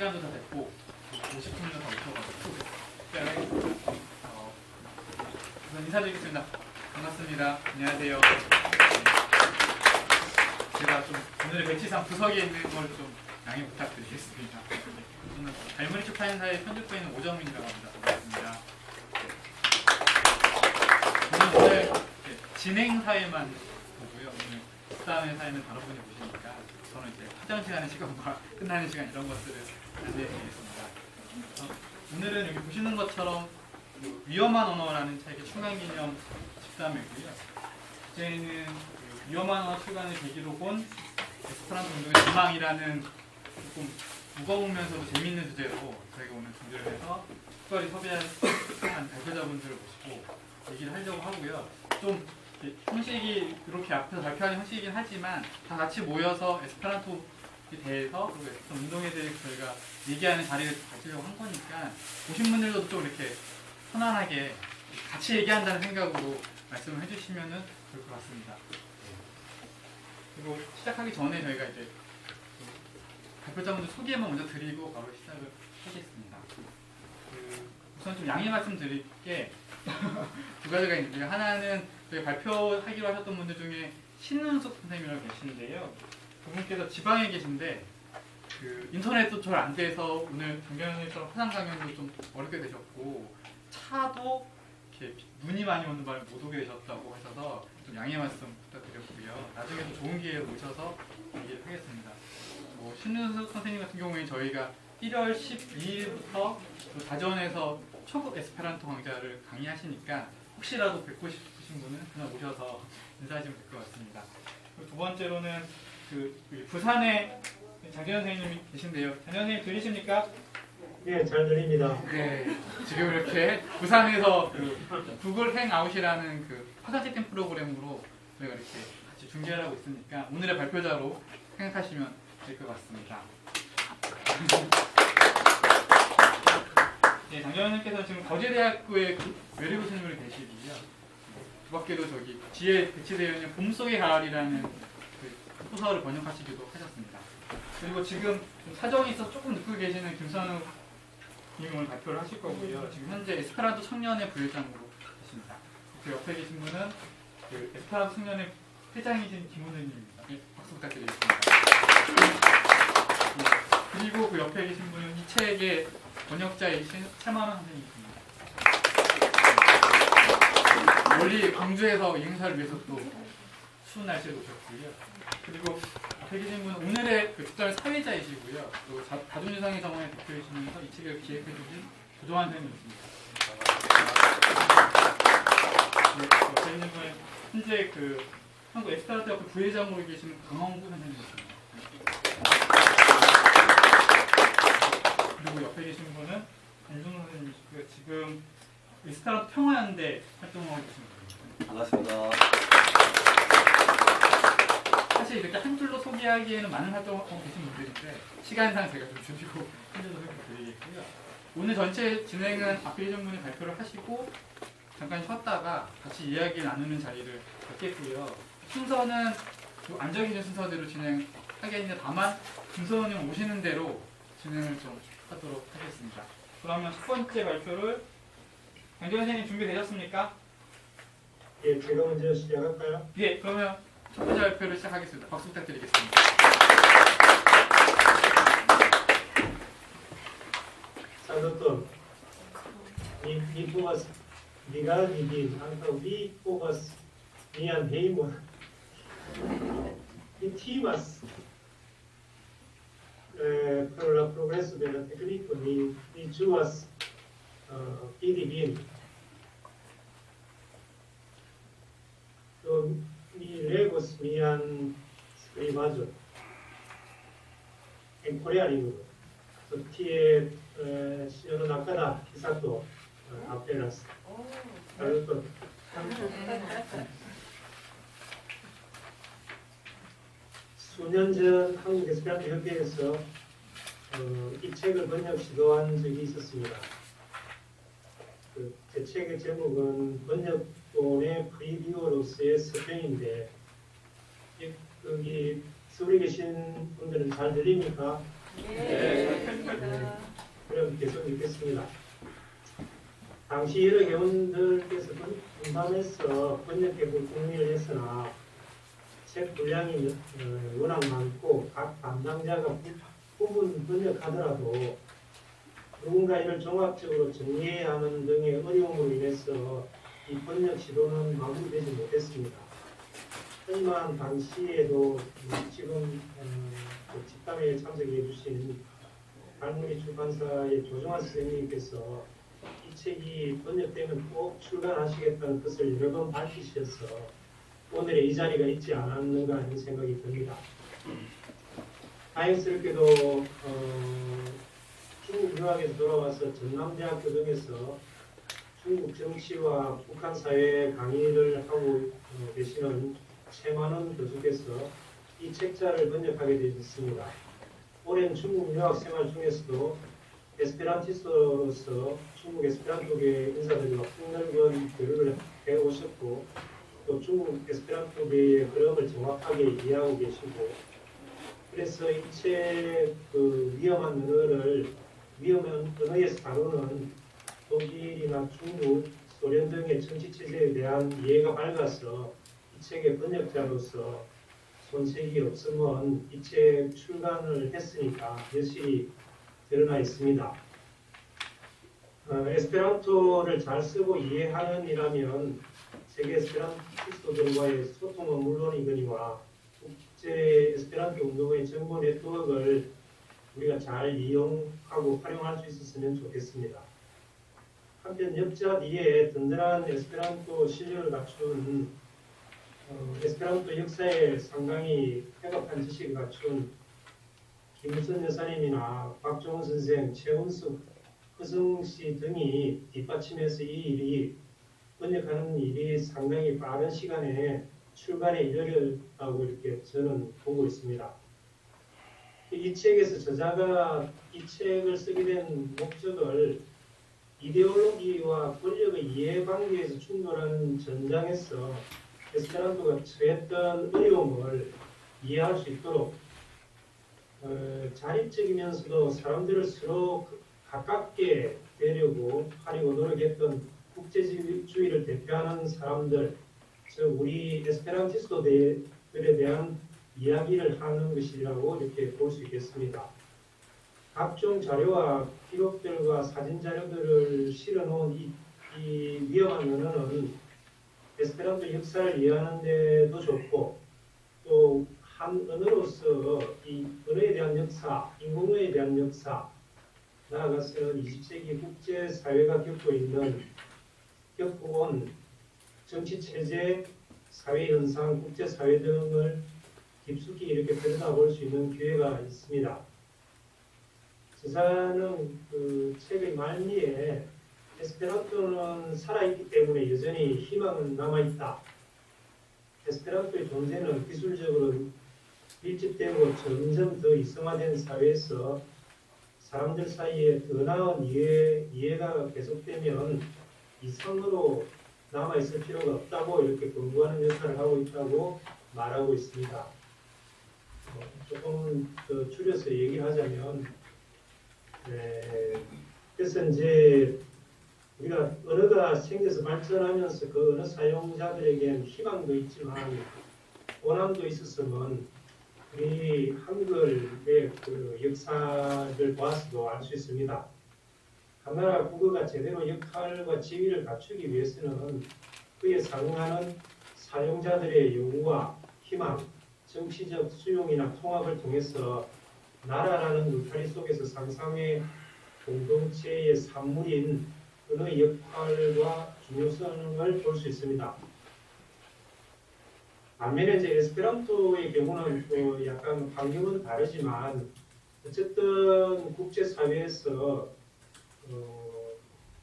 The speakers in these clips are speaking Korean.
시간도 다 됐고 50분도 다 오셔가지고 하겠습니다. 우선 인사드리겠습니다. 반갑습니다. 안녕하세요. 제가 좀 오늘의 배치상 구석에 있는 걸 좀 양해 부탁드리겠습니다. 저는 갈무리 출판사의 편집부에 있는 오정민이라고 합니다. 반갑습니다. 저는 오늘 진행 사회만 보고요. 오늘 그다음의 사회는 다른 분이 보시니까 저는 이제 화장실 가는 시간과 끝나는 시간 이런 것들을 안내해드리겠습니다. 오늘은 여기 보시는 것처럼 위험한 언어라는 책의 출간기념 집담회고요. 주제는 위험한 언어 출간을 계기로 본 에스페란토 운동의 전망이라는 조금 무거우면서도 재미있는 주제로 저희가 오늘 준비를 해서 특별히 섭외한 발표자분들을 모시고 얘기를 하려고 하고요. 좀 형식이 이렇게 앞에서 발표하는 형식이긴 하지만 다 같이 모여서 에스페란토에 대해서 그리고 에스페란토 운동에 대해서 저희가 얘기하는 자리를 가지려고 한 거니까 오신 분들도 좀 이렇게 편안하게 같이 얘기한다는 생각으로 말씀을 해주시면 좋을 것 같습니다. 그리고 시작하기 전에 저희가 이제 발표자분들 소개만 먼저 드리고 바로 시작을 하겠습니다. 우선 좀 양해 말씀드릴 게 두 가지가 있는데요. 하나는 저희 발표하기로 하셨던 분들 중에 신은숙 선생님이라고 계시는데요. 그분께서 지방에 계신데 인터넷도 잘 안 돼서 오늘 장경영처럼 화상 강연도 좀 어렵게 되셨고 차도 이렇게 눈이 많이 오는 바람에 못 오게 되셨다고 하셔서 좀 양해 말씀 부탁드렸고요. 나중에 또 좋은 기회에 오셔서 얘기를 하겠습니다. 신은숙 선생님 같은 경우에 저희가 1월 12일부터 다전에서 초급 에스페란토 강좌를 강의하시니까 혹시라도 뵙고 싶으신 분은 그냥 오셔서 인사하시면 될 것 같습니다. 그리고 두 번째로는 부산에 장재현 선생님이 계신데요. 장재현 선생님 들리십니까? 네, 잘 들립니다. 네, 지금 이렇게 부산에서 구글 행아웃이라는 화상 채팅 프로그램으로 저희가 이렇게 같이 중계를 하고 있으니까 오늘의 발표자로 생각하시면 될 것 같습니다. 네, 장재현님께서 지금 거제대학교의 외래 교수님으로 계시고요. 그 밖에도 저기 뒤에 배치되어 있는 봄속의 가을이라는 소설을 번역하시기도 하셨습니다. 그리고 지금 사정이 있어서 조금 늦고 계시는 김선우 님이 오늘 발표를 하실 거고요. 지금 현재 에스페란토 청년의 부회장으로 계십니다. 그 옆에 계신 분은 에스페란토 청년의 회장이신 김은혜님입니다. 네, 박수 부탁드리겠습니다. 네, 그리고 그 옆에 계신 분은 이 책의 번역자이신 최만원 선생님이십니다. 멀리 광주에서 이 행사를 위해서 또 추운 날씨에 오셨고요. 그리고 앞에 계신 분은 오늘의 집단의 사회자이시고요. 또 다중유상의 정원의 대표이시면서 이 책을 기획해주신 조정환 선생님이십니다. 네, 옆에 있는 분은 현재 한국 에스페란토 학교 부회장으로 계시는 강원구 선생님이십니다. 그리고 옆에 계신 분은 안중 선생님이시고요. 지금 에스페란토 평화연대 활동하고 계신 분입니다. 반갑습니다. 사실 이렇게 한 줄로 소개하기에는 많은 활동하고 계신 분들인데 시간상 제가 좀 줄이고 한 줄로 설명드리겠고요. 오늘 전체 진행은 앞에 계신 분이 발표를 하시고 잠깐 쉬었다가 같이 이야기 나누는 자리를 갖겠고요. 순서는 앉아 계신 순서대로 진행하겠는데 다만 김선우님 오시는 대로 진행을 좀 하도록 하겠습니다. 그러면 첫 번째 발표를 장재현 선생님 준비되셨습니까? 예, 제가 먼저 시작할까요? 예, 그러면 첫 번째 발표를 시작하겠습니다. 박수 부탁드리겠습니다. Saluton. Ni povas rigardi antaŭ vi povas mian hejmon. Mi timas pro la progreso de la tekniko. Mi ĝuas vidi vin. Do mi legos mian skribaĵon en korea lingvo. Do tie 시어는 아까다 기사도 아페라스. 그리고 수년 전 한국 에스페란토 협회에서 이 책을 번역 시도한 적이 있었습니다. 제 책의 제목은 번역본의 프리뷰어로서의 서평인데 여기 서울에 계신 분들은 잘 들립니까? 네. 그럼 계속 읽겠습니다. 당시 여러 교원들께서 분담해서 번역해 궁리를 했으나 책 분량이 워낙 많고 각 담당자가 부분 번역하더라도 누군가 이를 종합적으로 정리해야 하는 등의 어려움으로 인해서 이 번역 시도는 마무리되지 못했습니다. 하지만 당시에도 지금 집담회에 참석해 주신 할머니 출판사의 조정환 선생님께서 이 책이 번역되면 꼭 출간하시겠다는 뜻을 여러 번 밝히셔서 오늘의 이 자리가 있지 않았는가 하는 생각이 듭니다. 다행스럽게도 중국 유학에서 돌아와서 전남대학교 등에서 중국 정치와 북한 사회 강의를 하고 계시는 최만원 교수께서 이 책자를 번역하게 되었습니다. 오랜 중국 유학 생활 중에서도 에스페란티스트로서 중국 에스페란토계 인사들과 폭넓은 교류를 해오셨고 또 중국 에스페란토계의 흐름을 정확하게 이해하고 계시고 그래서 이 책 위험한 언어에서 다루는 독일이나 중국, 소련 등의 정치체제에 대한 이해가 밝아서 이 책의 번역자로서 손색이 없으면 이 책 출간을 했으니까 여실히 드러나 있습니다. 에스페란토를 잘 쓰고 이해하는 이라면 세계 에스페란티스트들과의 소통은 물론이거니와 국제 에스페란토 운동의 정보 네트워크를 우리가 잘 이용하고 활용할 수 있었으면 좋겠습니다. 한편 역자 뒤에 든든한 에스페란토 실력을 갖춘 에스페란토 역사에 상당히 쾌박한 지식을 갖춘 김우선 여사님이나 박종원 선생, 최은숙, 허성씨 등이 뒷받침해서 이 일이 번역하는 일이 상당히 빠른 시간에 출간에 이르렀다고 이렇게 저는 보고 있습니다. 이 책에서 저자가 이 책을 쓰게 된 목적을 이데올로기와 권력의 이해 관계에서 충돌하는 전장에서 에스페란토가 처했던 어려움을 이해할 수 있도록 자립적이면서도 사람들을 서로 가깝게 되려고 하려고 노력했던 국제주의를 대표하는 사람들, 즉 우리 에스페란티스트들에 대한 이야기를 하는 것이라고 이렇게 볼 수 있겠습니다. 각종 자료와 기록들과 사진 자료들을 실어놓은 이 위험한 언어는 에스페란토 역사를 이해하는 데도 좋고 또 한 언어로서 이 언어에 대한 역사, 인공어에 대한 역사, 나아가서 20세기 국제사회가 겪어온 정치체제, 사회현상, 국제사회 등을 깊숙이 이렇게 들여다볼 수 있는 기회가 있습니다. 저자는 그 책의 말미에 에스페란토는 살아있기 때문에 여전히 희망은 남아있다. 에스페란토의 존재는 기술적으로 밀집되고 점점 더 이성화된 사회에서 사람들 사이에 더 나은 이해가 계속되면 이성으로 남아있을 필요가 없다고 이렇게 권고하는 역할을 하고 있다고 말하고 있습니다. 조금 더 줄여서 얘기를 하자면 그래서 이제 우리가 언어가 생겨서 발전하면서 그 언어 사용자들에게는 희망도 있지만 고난도 있었으면 우리 한글의 그 역사를 보아서도 알 수 있습니다. 한나라 국어가 제대로 역할과 지위를 갖추기 위해서는 그에 상응하는 사용자들의 요구와 희망, 정치적 수용이나 통합을 통해서 나라라는 울타리 속에서 상상의 공동체의 산물인 언어의 역할과 중요성을 볼 수 있습니다. 반면에 이제 에스페란토의 경우는 또 약간 환경은 다르지만 어쨌든 국제사회에서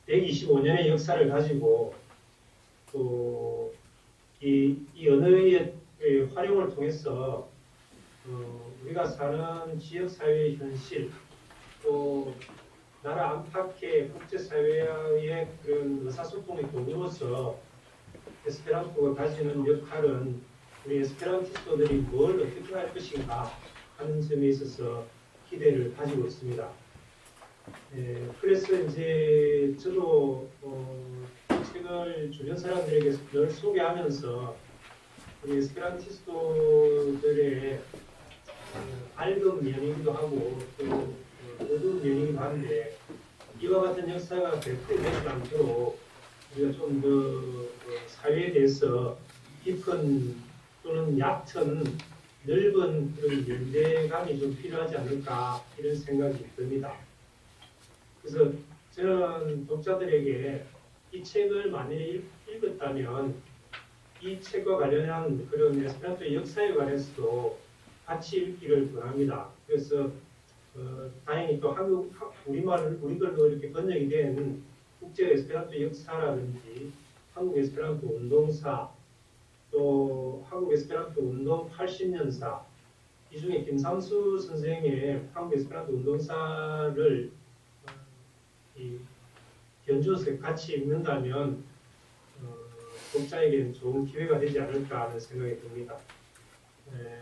125년의 역사를 가지고 또 이 언어의 활용을 통해서 우리가 사는 지역사회의 현실 또 나라 안팎의 국제사회의 그런 의사소통의 도구로서 에스페란토가 가지는 역할은 우리 에스페란티스트들이 뭘 어떻게 할 것인가 하는 점에 있어서 기대를 가지고 있습니다. 그래서 이제 저도 책을 주변 사람들에게 늘 소개하면서 우리 에스페란티스트들의 밝은 면이기도 하고 또 어두운 면이기도 한데 이와 같은 역사가 배포되지 않도록 우리가 좀 더 사회에 대해서 깊은 또는 얕은 넓은 그런 연대감이 좀 필요하지 않을까 이런 생각이 듭니다. 그래서 저는 독자들에게 이 책을 만약에 읽었다면 이 책과 관련한 그런 에스페란토의 역사에 관해서도 같이 읽기를 권합니다. 그래서 다행히 또 우리글로 이렇게 번역이 된 국제 에스페란토 역사라든지 한국 에스페란토 운동사 또 한국 에스페란토 운동 80년사 이 중에 김상수 선생의 한국 에스페란토 운동사를 연주해서 같이 읽는다면 독자에게는 좋은 기회가 되지 않을까 하는 생각이 듭니다.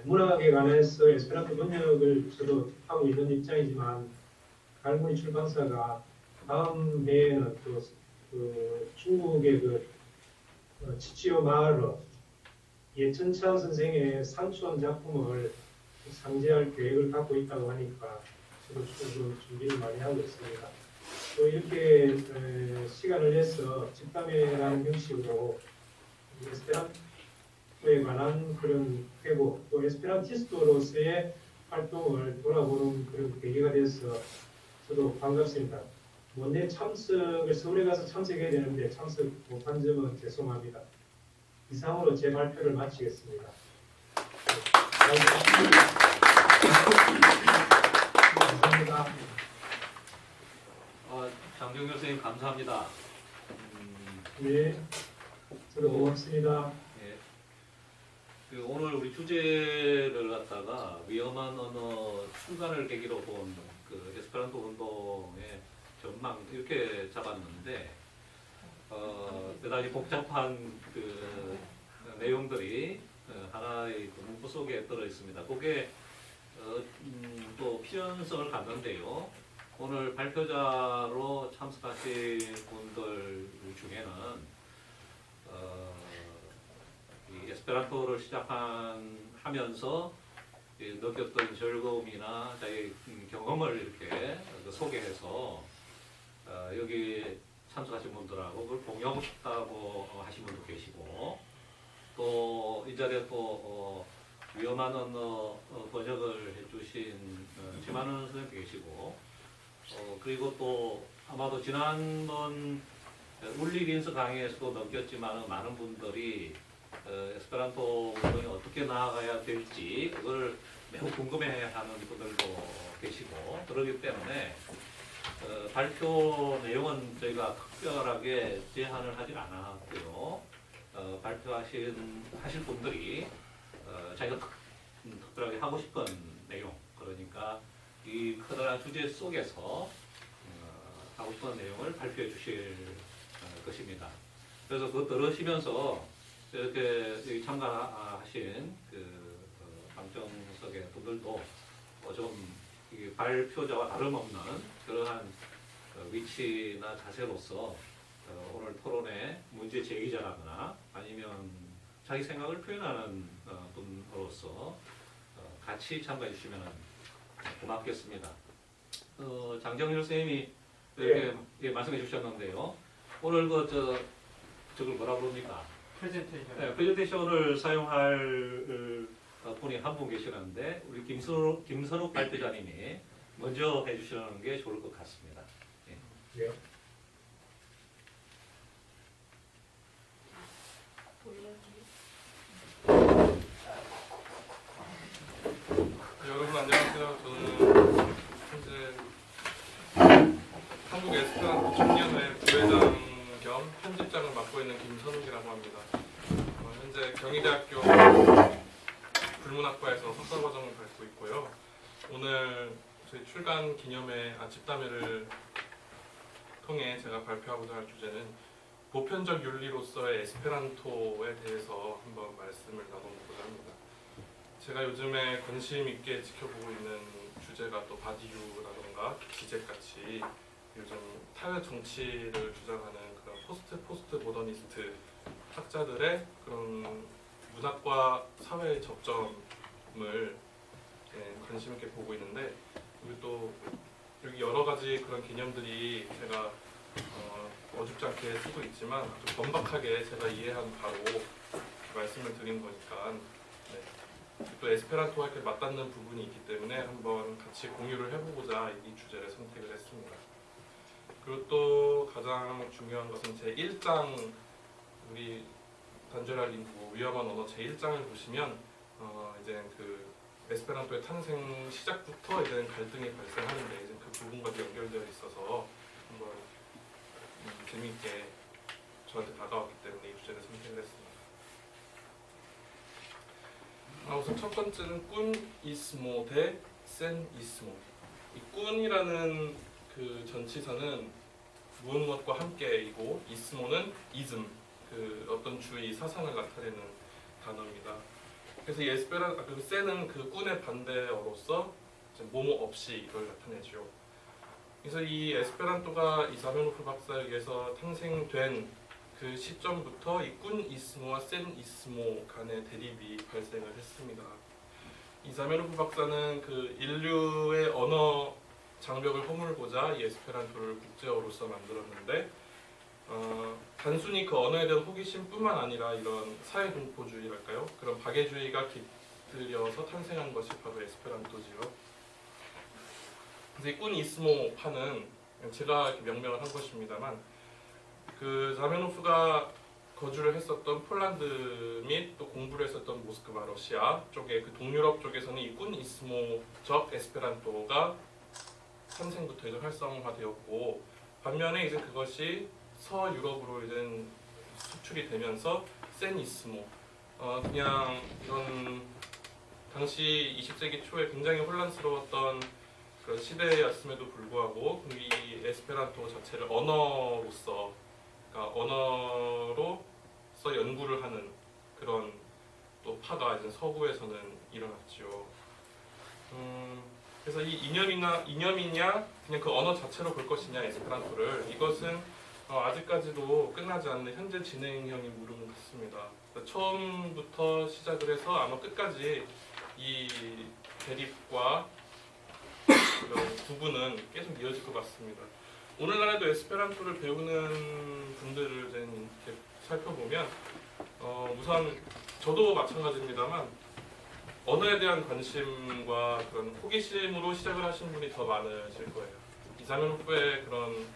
문학에 관해서 에스페란토 번역을 저도 하고 있는 입장이지만 갈무리 출판사가 다음 해에는 또 중국의 치치오 마을러 예천찬 선생의 산수원 작품을 상제할 계획을 갖고 있다고 하니까 저도 조금 준비를 많이 하고 있습니다. 또 이렇게 시간을 내서 집담회라는 형식으로 에스페란토에 관한 그런 회고 또 에스페란티스트로서의 활동을 돌아보는 그런 계기가 돼서 저도 반갑습니다. 원래 서울에 가서 참석해야 되는데 참석 못한 점은 죄송합니다. 이상으로 제 발표를 마치겠습니다. 감사합니다. 장정열 선생님 감사합니다. 네, 저도 고맙습니다. 예. 오늘 우리 주제를 갖다가 위험한 언어 출간을 계기로 본 그 에스페란토 운동의 전망 이렇게 잡았는데 대단히 복잡한 그 내용들이 하나의 그 문구 속에 들어 있습니다. 그게 또 필연성을 갖는데요. 오늘 발표자로 참석하신 분들 중에는 이 에스페란토를 시작하면서 느꼈던 즐거움이나 자기 경험을 이렇게 소개해서 여기 참석하신 분들하고 그걸 공유하고 싶다고 하신 분도 계시고 또 이 자리에 또 위험한 언어 번역을 해주신 최만원 선생님도 계시고 그리고 또 아마도 지난번 울리린스 강의에서도 넘겼지만 많은 분들이 에스페란토 운동이 어떻게 나아가야 될지 그걸 매우 궁금해하는 분들도 계시고 그러기 때문에 발표 내용은 저희가 특별하게 제한을 하지 않았고요. 발표하실 분들이 자기가 특별하게 하고 싶은 내용 그러니까 이 커다란 주제 속에서 하고 싶은 내용을 발표해 주실 것입니다. 그래서 그거 들으시면서 이렇게 참가하신 그 방청석의 분들도 좀 발표자와 다름없는 그러한 위치나 자세로서 오늘 토론의 문제 제기자라거나 아니면 자기 생각을 표현하는 분으로서 같이 참가해 주시면 고맙겠습니다. 장정일 선생님이 이렇게 말씀해 주셨는데요. 오늘 저걸 뭐라 그럽니까? 프레젠테이션. 네, 프레젠테이션을 사용할 분이 한 분 계시는데 우리 김선욱 발표자님이 먼저 해주시는 게 좋을 것 같습니다. 네. 여러분 안녕하세요. 저는 현재 한국 에스페란토 청년회 부회장 겸 편집장을 맡고 있는 김선욱이라고 합니다. 현재 경희대학교 불문학과에서 석사과정을 밟고 있고요. 오늘 저희 출간 기념회 집담회를 통해 제가 발표하고자 할 주제는 보편적 윤리로서의 에스페란토에 대해서 한번 말씀을 나눠보고자 합니다. 제가 요즘에 관심 있게 지켜보고 있는 주제가 또 바디유라던가 지젯같이 요즘 타여 정치를 주장하는 그런 포스트 모더니스트 학자들의 그런 문학과 사회의 접점을 관심 있게 보고 있는데, 그리고 또 여기 여러 가지 그런 개념들이 제가 어줍지 않게 쓰고 있지만 아주 번박하게 제가 이해한 바로 말씀을 드린 거니까, 또 에스페란토와 이렇게 맞닿는 부분이 있기 때문에 한번 같이 공유를 해보고자 이 주제를 선택을 했습니다. 그리고 또 가장 중요한 것은 제 1장, 우리 단죄랄 인구 위험한 언어 제 1장을 보시면 이제 그 에스페란토의 탄생 시작부터 이제 갈등이 발생하는데, 이제 그 부분과도 연결되어 있어서 한번 재미있게 저한테 다가왔기 때문에 이 주제를 선택을 했습니다. 우선 첫 번째는 꾼 이스모 대 센 이스모. 이 꾼이라는 그 전치사는 무엇무엇과 함께이고, 이스모는 이즘, 그 어떤 주의 사상을 나타내는 단어입니다. 그래서 이 그 센은 그 꾼의 반대어로서 뭐뭐 없이 이걸 나타내죠. 그래서 이 에스페란토가 이 자메노프 박사에 의해서 탄생된 그 시점부터 이 꾼 이스모와 센 이스모 간의 대립이 발생을 했습니다. 이 자메노프 박사는 그 인류의 언어 장벽을 허물고자 이 에스페란토를 국제어로서 만들었는데, 단순히 그 언어에 대한 호기심뿐만 아니라 이런 사회동포주의랄까요? 그런 박애주의가 깃들여서 탄생한 것이 바로 에스페란토지요. 그래서 이 꾼 이스모 파는 제가 이렇게 명명을 한 것입니다만, 그 자메노프가 거주를 했었던 폴란드 및 또 공부를 했었던 모스크바 러시아 쪽의 그 동유럽 쪽에서는 이 꾼 이스모적 에스페란토가 탄생부터 이제 활성화되었고, 반면에 이제 그것이 서유럽으로 이제 수출이 되면서 센 이스모, 그냥 이런 당시 20세기 초에 굉장히 혼란스러웠던 그런 시대였음에도 불구하고 이 에스페란토 자체를 언어로서, 그러니까 언어로서 연구를 하는 그런 또 파가 이제 서구에서는 일어났죠. 그래서 이 이념이냐 그냥 그 언어 자체로 볼 것이냐 에스페란토를, 이것은 아직까지도 끝나지 않는 현재 진행형인 물음 같습니다. 그러니까 처음부터 시작을 해서 아마 끝까지 이 대립과 이런 구분은 계속 이어질 것 같습니다. 오늘날에도 에스페란토를 배우는 분들을 이렇게 살펴보면 우선 저도 마찬가지입니다만 언어에 대한 관심과 그런 호기심으로 시작을 하신 분이 더 많으실 거예요. 이 자메노프의 그런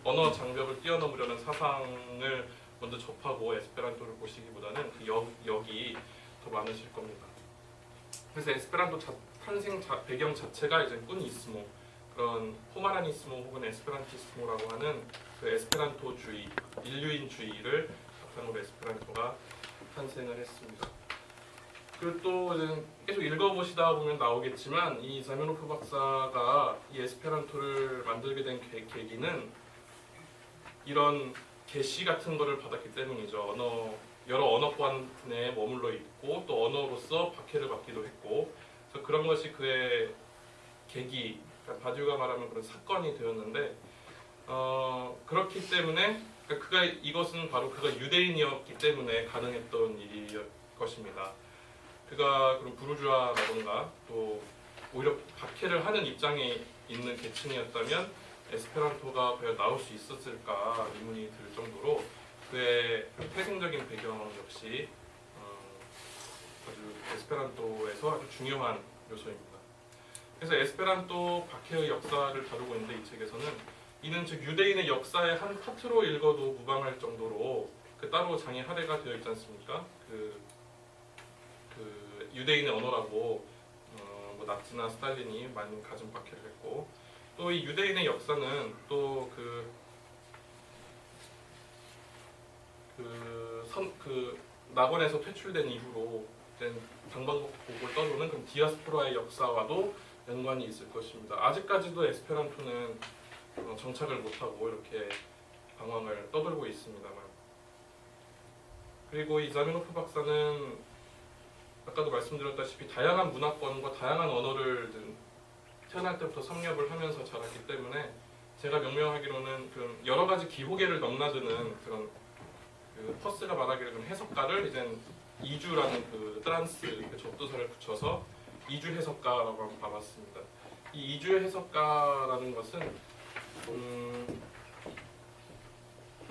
언어 장벽을 뛰어넘으려는 사상을 먼저 접하고 에스페란토를 보시기보다는 그 역이 더 많으실 겁니다. 그래서 에스페란토 탄생 배경 자체가 이제 꾼 이스모, 그런 호마라니스모 혹은 에스페란티스모라고 하는 그 에스페란토주의, 인류인주의를 바탕으로 에스페란토가 탄생을 했습니다. 그리고 또 이제 계속 읽어보시다 보면 나오겠지만 이 자메노프 박사가 이 에스페란토를 만들게 된 계기는 이런 계시 같은 거를 받았기 때문이죠. 여러 언어권에 머물러 있고 또 언어로서 박해를 받기도 했고, 그래서 그런 것이 그의 계기, 그러니까 바디우가 말하면 그런 사건이 되었는데, 그렇기 때문에 그러니까 이것은 바로 그가 유대인이었기 때문에 가능했던 일일 것입니다. 그가 그런 부르주아라던가 또 오히려 박해를 하는 입장에 있는 계층이었다면 에스페란토가 과연 나올 수 있었을까 의문이 들 정도로 그의 태생적인 배경 역시 아주 에스페란토에서 아주 중요한 요소입니다. 그래서 에스페란토 박해의 역사를 다루고 있는데 이 책에서는 이는 즉 유대인의 역사의 한 파트로 읽어도 무방할 정도로 그 따로 장의 할애가 되어 있지 않습니까? 그 유대인의 언어라고 뭐 나치나 스탈린이 많이 가진 박해를 했고, 또 이 유대인의 역사는 또 낙원에서 퇴출된 이후로 방방곡곡을 떠도는 그 디아스포라의 역사와도 연관이 있을 것입니다. 아직까지도 에스페란토는 정착을 못하고 이렇게 방황을 떠돌고 있습니다만, 그리고 이 자메노프 박사는 아까도 말씀드렸다시피 다양한 문화권과 다양한 언어를 태어날 때부터 섭렵을 하면서 자랐기 때문에 제가 명명하기로는 그 여러 가지 기호계를 넘나드는 그런 그 퍼스가 말하기로 그 해석가를 이젠 이주라는 그 트란스 그 접두사를 붙여서 이주 해석가라고 한번 봐봤습니다. 이 이주 해석가라는 것은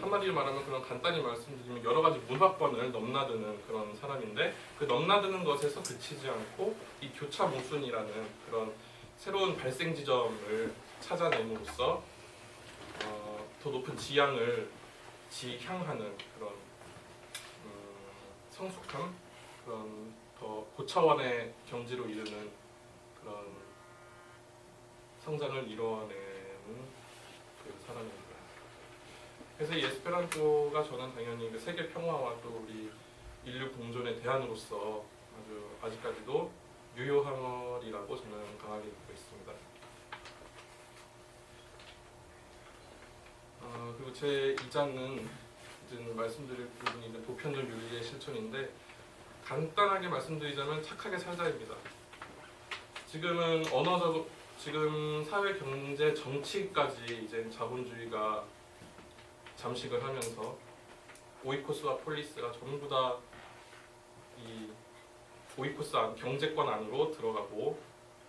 한마디로 말하면 그런 간단히 말씀드리면 여러 가지 문화권을 넘나드는 그런 사람인데 그 넘나드는 것에서 그치지 않고 이 교차 모순이라는 그런 새로운 발생 지점을 찾아냄으로써 더 높은 지향을 지향하는 그런 성숙함, 그런 더 고차원의 경지로 이르는 그런 성장을 이뤄내는 그 사람입니다. 그래서 이 에스페란토가 저는 당연히 그 세계 평화와 또 우리 인류 공존의 대안으로서 아주 아직까지도 유효함이라고 저는 강하게 믿고 있습니다. 그리고 제 2장은 이제 말씀드릴 부분이 이제 보편적 윤리의 실천인데 간단하게 말씀드리자면 착하게 살자입니다. 지금은 지금 사회, 경제, 정치까지 이제 자본주의가 잠식을 하면서 오이코스와 폴리스가 전부 다 이 오이코스 경제권 안으로 들어가고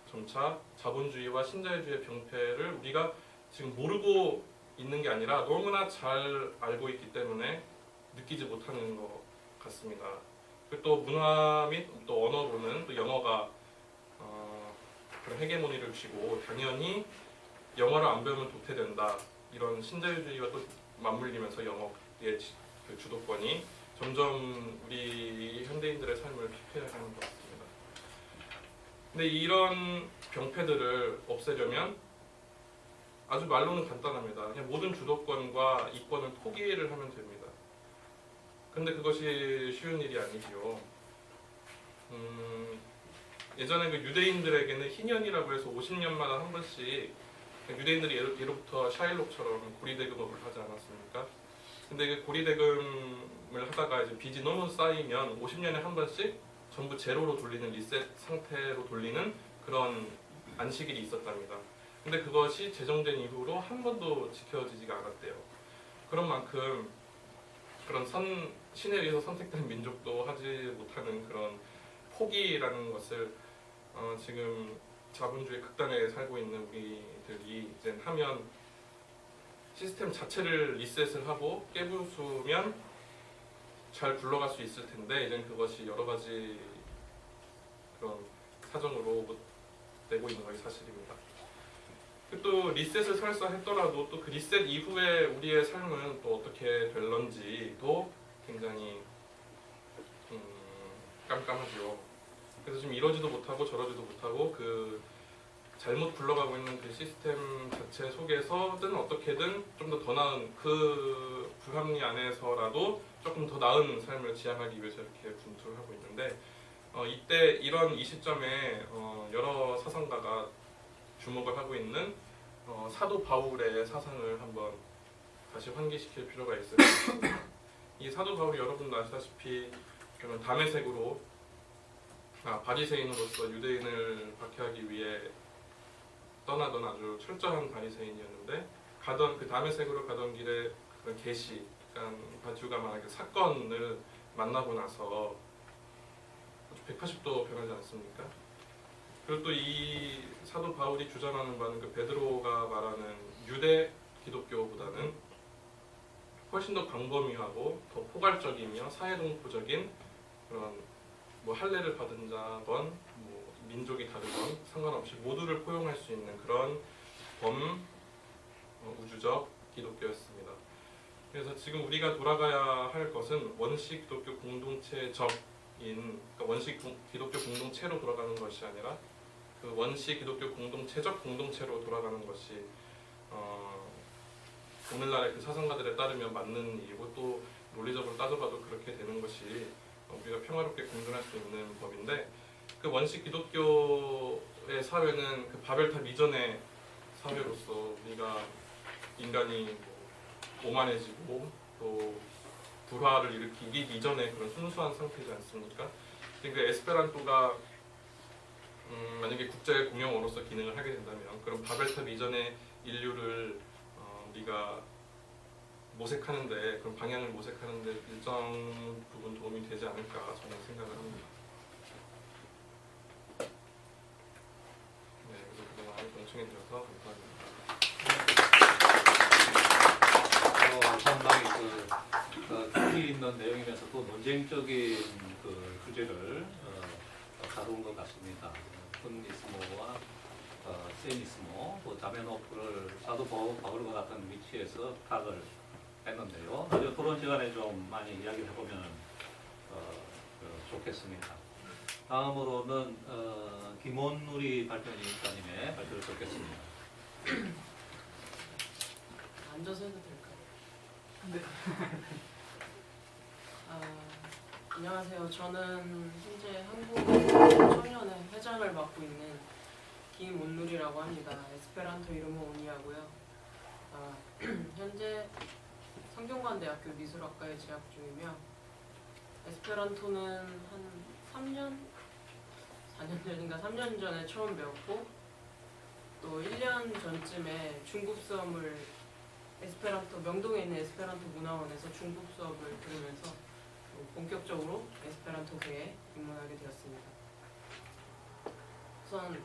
점차 자본주의와 신자유주의의 병폐를 우리가 지금 모르고 있는 게 아니라 너무나 잘 알고 있기 때문에 느끼지 못하는 것 같습니다. 그리고 또 문화 및 또 언어로는 또 영어가 그런 헤게모니를 쥐고 당연히 영어를 안 배우면 도태된다 이런 신자유주의와 또 맞물리면서 영어의 그 주도권이 점점 우리 현대인들의 삶을 피폐하는 것 같습니다. 근데 이런 병폐들을 없애려면 아주 말로는 간단합니다. 그냥 모든 주도권과 이권을 포기를 하면 됩니다. 근데 그것이 쉬운 일이 아니지요. 예전에 그 유대인들에게는 희년이라고 해서 50년마다 한 번씩 유대인들이 예로부터 샤일록처럼 고리대금업을 하지 않았습니까? 근데 그 고리대금을 하다가 이제 빚이 너무 쌓이면 50년에 한 번씩 전부 제로로 돌리는 리셋 상태로 돌리는 그런 안식일이 있었답니다. 근데 그것이 제정된 이후로 한 번도 지켜지지가 않았대요. 그런 만큼 그런 신에 의해서 선택된 민족도 하지 못하는 그런 포기라는 것을 지금 자본주의 극단에 살고 있는 우리들이 이제 하면 시스템 자체를 리셋을 하고 깨부수면 잘 굴러갈 수 있을 텐데 이제 그것이 여러 가지 그런 사정으로 못 되고 있는 것이 사실입니다. 또 리셋을 설사 했더라도 또 그 리셋 이후에 우리의 삶은 또 어떻게 될런지도 굉장히 깜깜하죠. 그래서 지금 이러지도 못하고 저러지도 못하고 그 잘못 굴러가고 있는 그 시스템 자체 속에서든 어떻게든 좀 더 나은 그 불합리 안에서라도 조금 더 나은 삶을 지향하기 위해서 이렇게 분투를 하고 있는데 이때 이 시점에 여러 사상가가 주목을 하고 있는 사도 바울의 사상을 한번 다시 환기시킬 필요가 있을 것 같습니다. 이 사도 바울이 여러분도 아시다시피 그런 다메섹으로 바리새인으로서 유대인을 박해하기 위해 떠나던 아주 철저한 바리새인이었는데 그 다메섹으로 가던 길에 그런 계시, 그러니까 바주가 말하는 사건을 만나고 나서 180도 변하지 않습니까? 그리고 또 이 사도 바울이 주장하는 바는 그 베드로가 말하는 유대 기독교보다는 훨씬 더 광범위하고 더 포괄적이며 사회동포적인 그런 뭐 할례를 받은 자건 뭐 민족이 다르건 상관없이 모두를 포용할 수 있는 그런 우주적 기독교였습니다. 그래서 지금 우리가 돌아가야 할 것은 원시 기독교 공동체적인 그러니까 원시 기독교 공동체로 돌아가는 것이 아니라 그 원시 기독교 공동체적 공동체로 돌아가는 것이 오늘날의 그 사상가들에 따르면 맞는 일이고 또 논리적으로 따져봐도 그렇게 되는 것이 우리가 평화롭게 공존할 수 있는 법인데 그 원시 기독교의 사회는 그 바벨탑 이전의 사회로서 우리가 인간이 오만해지고 또 불화를 일으키기 이전의 그런 순수한 상태지 않습니까? 그러니까 에스페란토가 만약에 국제 공용어로서 기능을 하게 된다면 그럼 바벨탑 이전의 인류를 우리가 모색하는데 그런 방향을 모색하는데 일정 부분 도움이 되지 않을까 저는 생각을 합니다. 네, 그래서 그동안 경청해 주셔서 감사합니다. 상당히 깊이 있는 내용이면서도 논쟁적인 그 주제를 다룬 것 같습니다. 푸니스모와 세니스모, 자메노프를 사도 바울과 같은 위치에서 탁을 했는데요. 아주 토론 시간에 좀 많이 이야기를 해보면 좋겠습니다. 다음으로는 김원누리 발표님의 발표를 듣겠습니다. 앉아서 해도 될까요? 네. 안녕하세요. 저는 현재 한국청년회 회장을 맡고 있는 김온누리라고 합니다. 에스페란토 이름은 오니하고요. 현재 성균관대학교 미술학과에 재학 중이며 에스페란토는 한 4년 전인가 3년 전에 처음 배웠고 또 1년 전쯤에 중급 수업을 에스페란토 명동에 있는 에스페란토 문화원에서 중급 수업을 들으면서 본격적으로 에스페란토계에 입문하게 되었습니다. 우선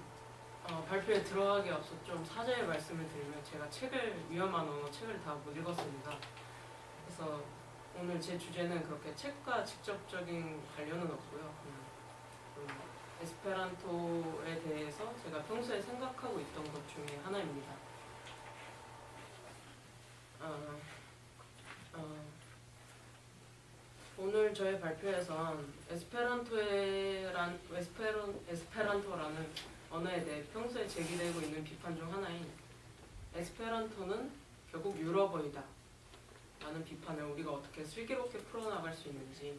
발표에 들어가기 앞서 좀 사죄의 말씀을 드리면 제가 위험한 언어 책을 다 못 읽었습니다. 그래서 오늘 제 주제는 그렇게 책과 직접적인 관련은 없고요. 에스페란토에 대해서 제가 평소에 생각하고 있던 것 중에 하나입니다. 오늘 저의 발표에선 에스페란토라는 언어에 대해 평소에 제기되고 있는 비판 중 하나인 에스페란토는 결국 유럽어이다 라는 비판을 우리가 어떻게 슬기롭게 풀어나갈 수 있는지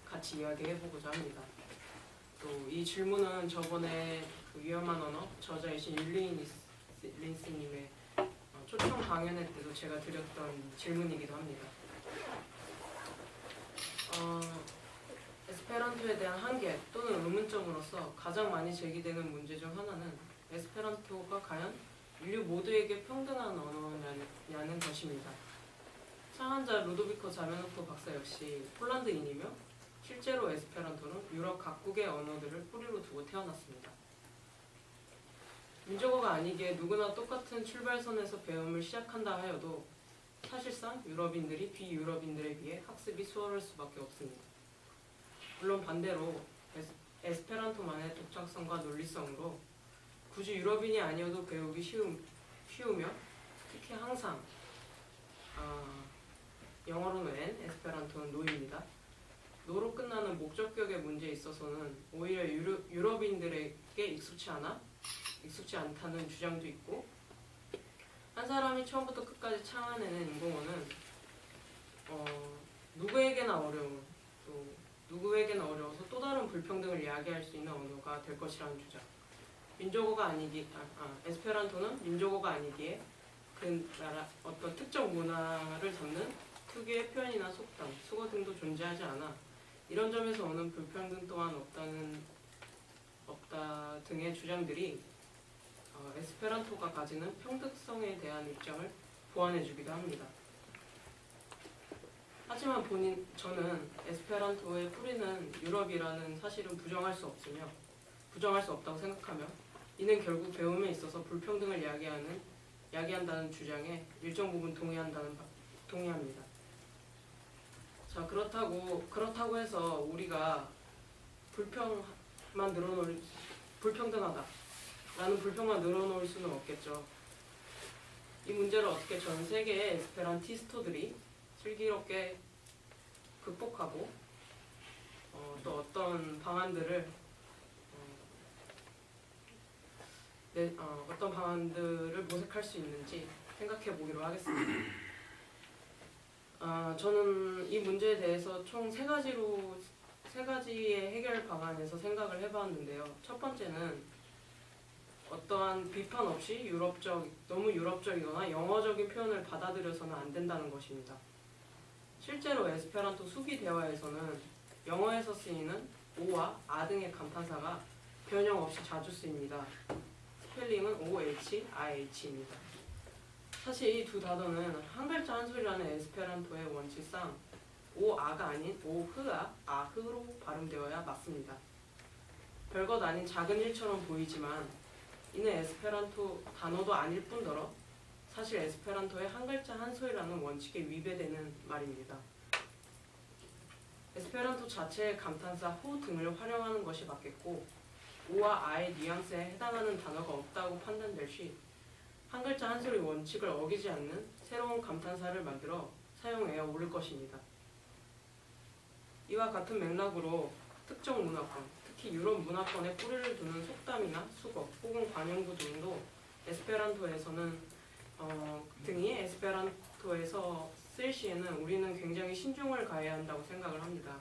같이 이야기해보고자 합니다. 또 이 질문은 저번에 그 위험한 언어 저자이신 율리 린스님의 초청 강연회 때도 제가 드렸던 질문이기도 합니다. 에스페란토에 대한 한계 또는 의문점으로서 가장 많이 제기되는 문제 중 하나는 에스페란토가 과연 인류 모두에게 평등한 언어냐는 것입니다. 창안자 루도비코 자메노프 박사 역시 폴란드인이며 실제로 에스페란토는 유럽 각국의 언어들을 뿌리로 두고 태어났습니다. 민족어가 아니기에 누구나 똑같은 출발선에서 배움을 시작한다 하여도 사실상 유럽인들이 비유럽인들에 비해 학습이 수월할 수밖에 없습니다. 물론 반대로 에스페란토만의 독창성과 논리성으로 굳이 유럽인이 아니어도 배우기 쉬우며 특히 항상 영어로는 N, 에스페란토는 노입니다. 노로 끝나는 목적격의 문제에 있어서는 오히려 유럽인들에게 익숙치 않다는 주장도 있고 한 사람이 처음부터 끝까지 창안해낸 인공어는 누구에게나 어려워서 또 다른 불평등을 이야기할 수 있는 언어가 될 것이라는 주장. 에스페란토는 민족어가 아니기에 그 나라 어떤 특정 문화를 담는 특유의 표현이나 속담, 수거 등도 존재하지 않아 이런 점에서 오는 불평등 또한 없다 등의 주장들이 에스페란토가 가지는 평등성에 대한 입장을 보완해주기도 합니다. 하지만 저는 에스페란토의 뿌리는 유럽이라는 사실은 부정할 수 없다고 생각하며 이는 결국 배움에 있어서 불평등을 야기한다는 주장에 일정 부분 동의합니다. 자, 그렇다고 해서 우리가 불평등하다라는 불평만 늘어놓을 수는 없겠죠. 이 문제를 어떻게 전 세계의 에스페란티스토들이 슬기롭게 극복하고 또 어떤 방안들을 모색할 수 있는지 생각해 보기로 하겠습니다. 저는 이 문제에 대해서 총 세 가지의 해결 방안에서 생각을 해봤는데요. 첫 번째는 어떠한 비판 없이 너무 유럽적이거나 영어적인 표현을 받아들여서는 안 된다는 것입니다. 실제로 에스페란토 수기 대화에서는 영어에서 쓰이는 오와 아 등의 감탄사가 변형 없이 자주 쓰입니다. 스펠링은 OHIH입니다. 사실 이 두 단어는 한 글자 한 소리라는 에스페란토의 원칙상 오아가 아닌 오흐아, 아흐로 발음되어야 맞습니다. 별것 아닌 작은 일처럼 보이지만 이는 에스페란토 단어도 아닐 뿐더러 사실 에스페란토의 한 글자 한 소리라는 원칙에 위배되는 말입니다. 에스페란토 자체의 감탄사 호 등을 활용하는 것이 맞겠고 오와 아의 뉘앙스에 해당하는 단어가 없다고 판단될 시 한 글자 한 소리 원칙을 어기지 않는 새로운 감탄사를 만들어 사용해야 옳을 것입니다. 이와 같은 맥락으로 특정 문화권, 특히 유럽 문화권에 뿌리를 두는 속담이나 수거 혹은 관용구 등도 에스페란토에서는 등이 에스페란토에서 쓸 시에는 우리는 굉장히 신중을 가해야 한다고 생각을 합니다.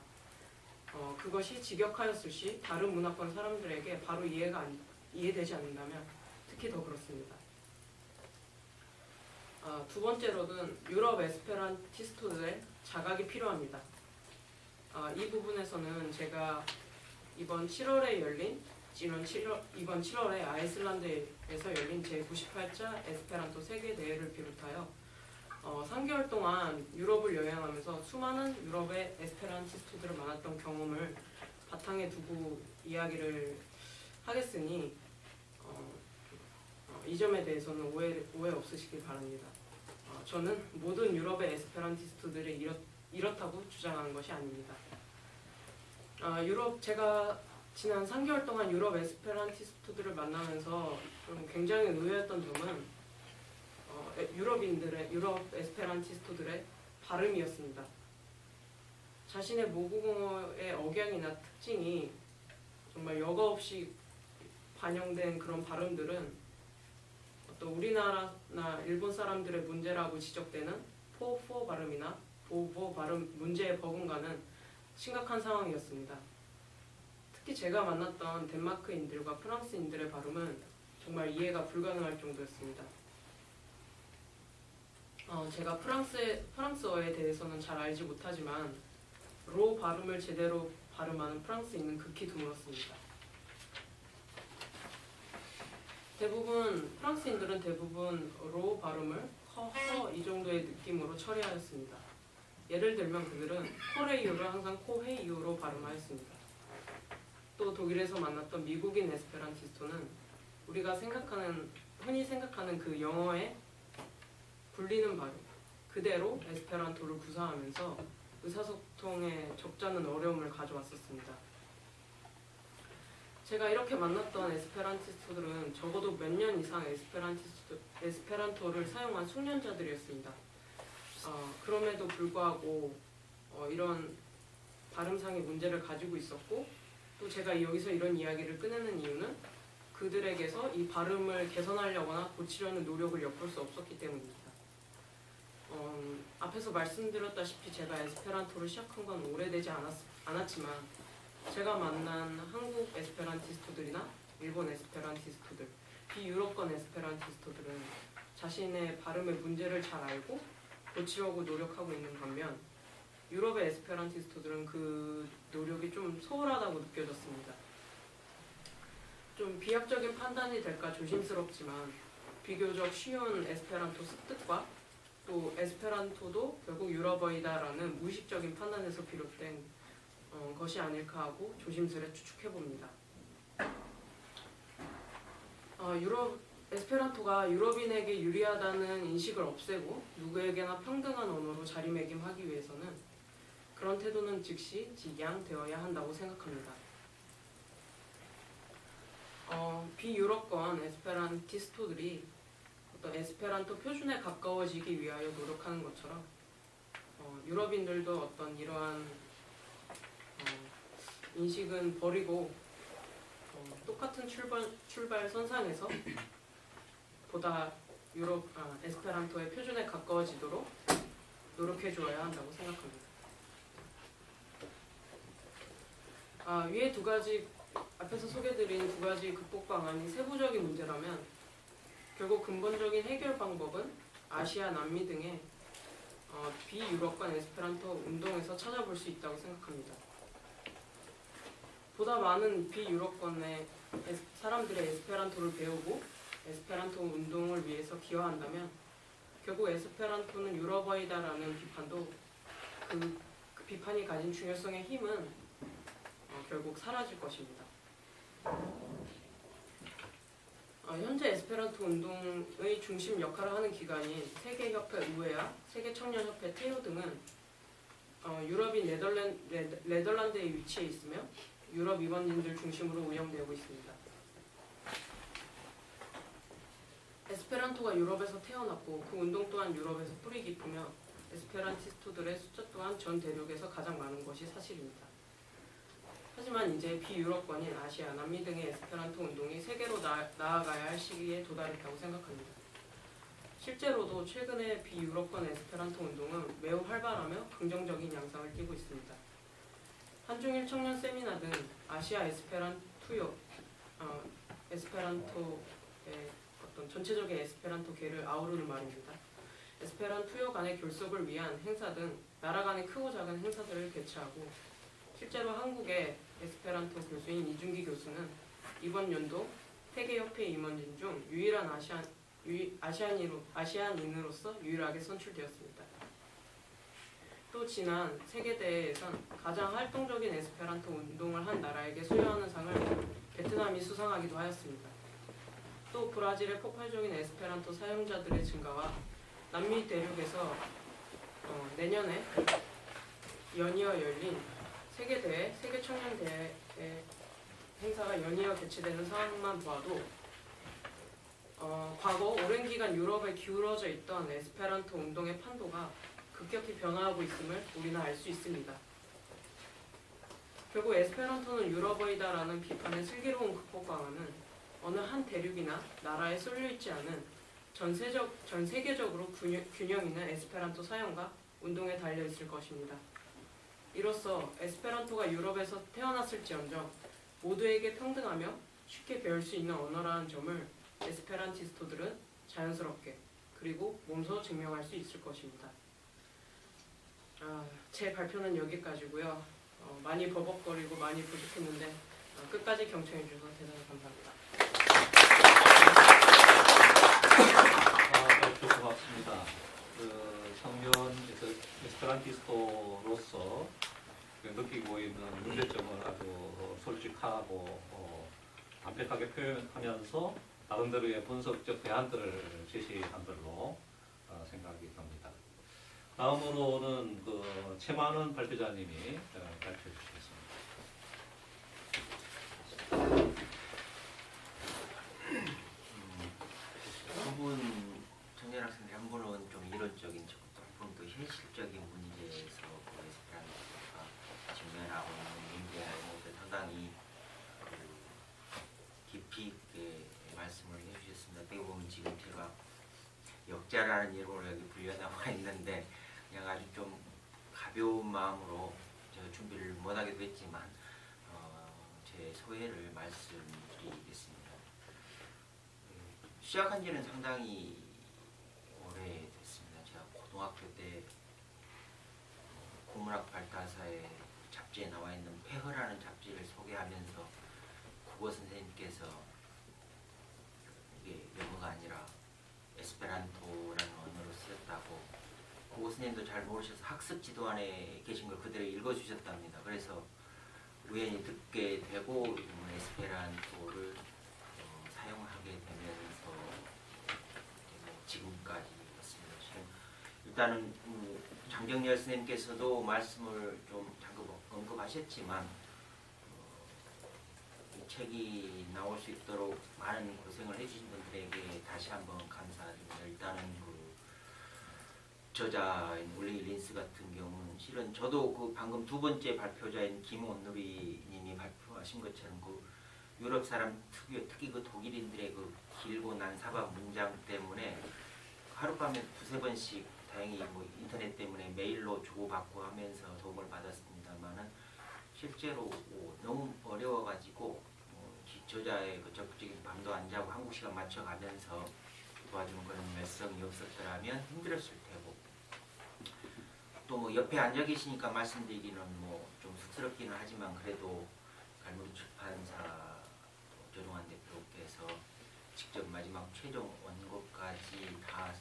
그것이 직역하였을 시 다른 문화권 사람들에게 바로 이해되지 않는다면 특히 더 그렇습니다. 두 번째로는 유럽 에스페란티스트들의 자각이 필요합니다. 이 부분에서는 제가 이번 7월에 아이슬란드에서 열린 제98차 에스페란토 세계대회를 비롯하여 3개월 동안 유럽을 여행하면서 수많은 유럽의 에스페란티스트들을 만났던 경험을 바탕에 두고 이야기를 하겠으니 이 점에 대해서는 오해 없으시길 바랍니다. 저는 모든 유럽의 에스페란티스트들이 이렇다고 주장하는 것이 아닙니다. 제가 지난 3개월 동안 유럽 에스페란티스트들을 만나면서 좀 굉장히 의외였던 점은 유럽 에스페란티스트들의 발음이었습니다. 자신의 모국어의 억양이나 특징이 정말 여과 없이 반영된 그런 발음들은 어떤 우리나라나 일본 사람들의 문제라고 지적되는 포 발음이나 보보 발음 문제에 버금가는 심각한 상황이었습니다. 특히 제가 만났던 덴마크인들과 프랑스인들의 발음은 정말 이해가 불가능할 정도였습니다. 제가 프랑스어에 대해서는 잘 알지 못하지만 로 발음을 제대로 발음하는 프랑스인은 극히 드물었습니다. 프랑스인들은 대부분 로 발음을 허 이 정도의 느낌으로 처리하였습니다. 예를 들면 그들은 코레이오를 항상 코헤이오로 발음하였습니다. 또 독일에서 만났던 미국인 에스페란티스토는 우리가 흔히 생각하는 그 영어의 불리는 발음 그대로 에스페란토를 구사하면서 의사소통에 적잖은 어려움을 가져왔었습니다. 제가 이렇게 만났던 에스페란티스트들은 적어도 몇 년 이상 에스페란토를 사용한 숙련자들이었습니다. 그럼에도 불구하고 이런 발음상의 문제를 가지고 있었고 또 제가 여기서 이런 이야기를 꺼내는 이유는 그들에게서 이 발음을 개선하려거나 고치려는 노력을 엿볼 수 없었기 때문입니다. 앞에서 말씀드렸다시피 제가 에스페란토를 시작한 건 오래되지 않았지만 제가 만난 한국 에스페란티스트들이나 일본 에스페란티스트들, 비유럽권 에스페란티스트들은 자신의 발음의 문제를 잘 알고 고치려고 노력하고 있는 반면 유럽의 에스페란티스트들은 그 노력이 좀 소홀하다고 느껴졌습니다. 좀 비약적인 판단이 될까 조심스럽지만 비교적 쉬운 에스페란토 습득과 또 에스페란토도 결국 유럽어이다라는 무의식적인 판단에서 비롯된 것이 아닐까 하고 조심스레 추측해봅니다. 에스페란토가 유럽인에게 유리하다는 인식을 없애고 누구에게나 평등한 언어로 자리매김하기 위해서는 그런 태도는 즉시 직양되어야 한다고 생각합니다. 비유럽권 에스페란티스토들이 어떤 에스페란토 표준에 가까워지기 위하여 노력하는 것처럼 유럽인들도 어떤 이러한 인식은 버리고 똑같은 출발 선상에서 보다 에스페란토의 표준에 가까워지도록 노력해 주어야 한다고 생각합니다. 위에 두 가지 앞에서 소개드린 두 가지 극복 방안이 세부적인 문제라면 결국 근본적인 해결 방법은 아시아, 남미 등의 비유럽권 에스페란토 운동에서 찾아볼 수 있다고 생각합니다. 보다 많은 비유럽권의 사람들의 에스페란토를 배우고 에스페란토 운동을 위해서 기여한다면 결국 에스페란토는 유럽어이다라는 비판도 그 비판이 가진 중요성의 힘은 결국 사라질 것입니다. 현재 에스페란토 운동의 중심 역할을 하는 기관인 세계협회 우에아, 세계청년협회 테오 등은 유럽인 네덜란드에 위치해 있으며 유럽 임원진들 중심으로 운영되고 있습니다. 에스페란토가 유럽에서 태어났고 그 운동 또한 유럽에서 뿌리 깊으며 에스페란티스토들의 숫자 또한 전 대륙에서 가장 많은 것이 사실입니다. 하지만 이제 비유럽권인 아시아, 남미 등의 에스페란토 운동이 세계로 나아가야 할 시기에 도달했다고 생각합니다. 실제로도 최근에 비유럽권 에스페란토 운동은 매우 활발하며 긍정적인 양상을 띠고 있습니다. 한중일 청년 세미나 등 아시아 에스페란토의 어떤 전체적인 에스페란토계를 아우르는 말입니다. 에스페란토요 간의 결속을 위한 행사 등 나라 간의 크고 작은 행사들을 개최하고 실제로 한국의 에스페란토 교수인 이준기 교수는 이번 연도 세계협회 임원진 중 유일한 아시안인으로서 유일하게 선출되었습니다. 또 지난 세계대회에선 가장 활동적인 에스페란토 운동을 한 나라에게 수여하는 상을 베트남이 수상하기도 하였습니다. 또 브라질의 폭발적인 에스페란토 사용자들의 증가와 남미 대륙에서 내년에 연이어 열린 세계대회, 세계청년대회 행사가 연이어 개최되는 상황만 보아도 과거 오랜 기간 유럽에 기울어져 있던 에스페란토 운동의 판도가 급격히 변화하고 있음을 우리는 알 수 있습니다. 결국 에스페란토는 유럽어이다라는 비판의 슬기로운 극복 방안은 어느 한 대륙이나 나라에 쏠려있지 않은 전 세계적으로 균형 있는 에스페란토 사용과 운동에 달려있을 것입니다. 이로써 에스페란토가 유럽에서 태어났을지언정 모두에게 평등하며 쉽게 배울 수 있는 언어라는 점을 에스페란티스토들은 자연스럽게 그리고 몸소 증명할 수 있을 것입니다. 제 발표는 여기까지고요. 많이 버벅거리고 많이 부족했는데 끝까지 경청해 주셔서 대단히 감사합니다. 발표 고맙습니다. 청년 에스페란티스토로서 느끼고 있는 문제점을 아주 솔직하고 담백하게 표현하면서 나름대로의 분석적 대안들을 제시한 걸로 생각이 듭니다. 다음으로는 최만원 발표자님이 발표해 주시겠습니다. 두 분 청년 학생들 한 분은 좀 이론적인 조금 더 현실적인 문제에서 에스페란토가 직면하고 있는 문제에 상당히 깊이 있게 말씀을 해주셨습니다. 어떻게 보면 지금 제가 역자라는 이름으로 여기 불려나와 있는데 그냥 아주 좀 가벼운 마음으로 제가 준비를 못하기도 했지만 제 소회를 말씀드리겠습니다. 시작한 지는 상당히 오래됐습니다. 제가 고등학교 때 국문학 발달사의 잡지에 나와 있는 폐허라는 잡지를 소개하면서 국어 선생님께서 이게 영어가 아니라 에스페란토라는 언어로 쓰였다고 국어 선생님도 잘 모르셔서 학습 지도안에 계신 걸 그대로 읽어주셨답니다. 그래서 우연히 듣게 되고 에스페란토를 사용하게 되면서 지금까지 왔습니다. 지금 일단은 장정열 선생님께서도 말씀을 좀 잠깐 언급하셨지만 이 책이 나올 수 있도록 많은 고생을 해주신 분들에게 다시 한번 감사드립니다. 일단은 저자인 울리 린스 같은 경우는 실은 저도 방금 두 번째 발표자인 김원누리 님이 발표하신 것처럼 유럽 사람 특히 독일인들의 길고 난사박 문장 때문에 하룻밤에 두세 번씩 다행히 인터넷 때문에 메일로 주고받고 하면서 도움을 받았습니다만은 실제로 너무 어려워가지고 저자의 적극적인 밤도 안 자고 한국 시간 맞춰가면서 도와주는 그런 열성이 없었더라면 힘들었을 테고 또 옆에 앉아 계시니까 말씀드리기는 좀 쑥스럽기는 하지만 그래도 갈무리 출판사 조동환 대표께서 직접 마지막 최종 원고까지 다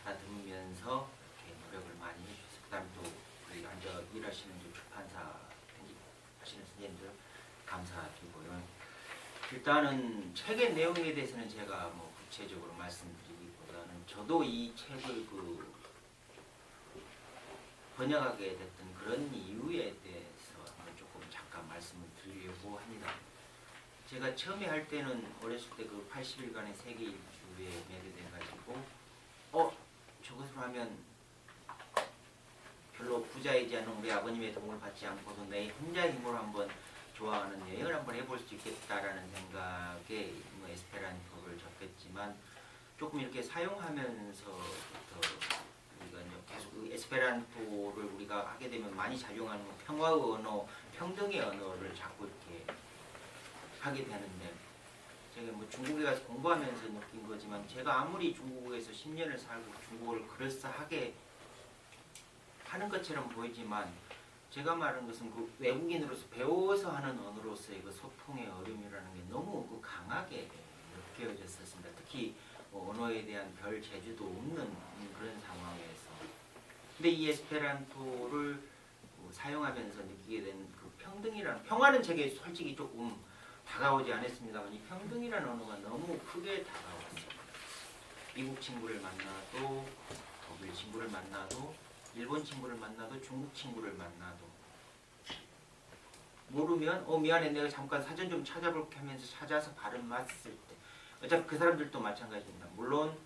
알아들으면서 이렇게 노력을 많이 해주셨어요. 그다음 또 우리 앉아 일하시는 출판사 편집하시는 선생님들 감사드리고요. 일단은 책의 내용에 대해서는 제가 뭐 구체적으로 말씀드리기보다는 저도 이 책을 번역하게 됐던 그런 이유에 대해서 조금 잠깐 말씀을 드리려고 합니다. 제가 처음에 할 때는 어렸을 때 그 80일간의 세계 일주에 매료돼가지고 저것을 하면 별로 부자이지 않은 우리 아버님의 도움을 받지 않고도 내 혼자 힘으로 한번 좋아하는 여행을 한번 해볼 수 있겠다라는 생각에 뭐 에스페란토를 접했지만 조금 이렇게 사용하면서부터 우리가 이제 계속 그 에스페란토를 우리가 하게 되면 많이 작용하는 평화의 언어, 평등의 언어를 자꾸 이렇게 하게 되는데 제가 뭐 중국에 가서 공부하면서 느낀 거지만 제가 아무리 중국에서 10년을 살고 중국어를 그럴싸하게 하는 것처럼 보이지만 제가 말하는 것은 그 외국인으로서 배워서 하는 언어로서의 그 소통의 어려움이라는 게 너무 그 강하게 느껴졌었습니다. 특히 뭐 언어에 대한 별 재주도 없는 그런 상황에서. 근데 이 에스페란토를 사용하면서 느끼게 된 그 평화는 제게 솔직히 조금 다가오지 않았습니다만 이 평등이라는 언어가 너무 크게 다가왔어요. 미국 친구를 만나도 독일 친구를 만나도 일본 친구를 만나도 중국 친구를 만나도 모르면 미안해 내가 잠깐 사전 좀 찾아볼게 하면서 찾아서 발음 맞을 때 어차피 그 사람들도 마찬가지입니다. 물론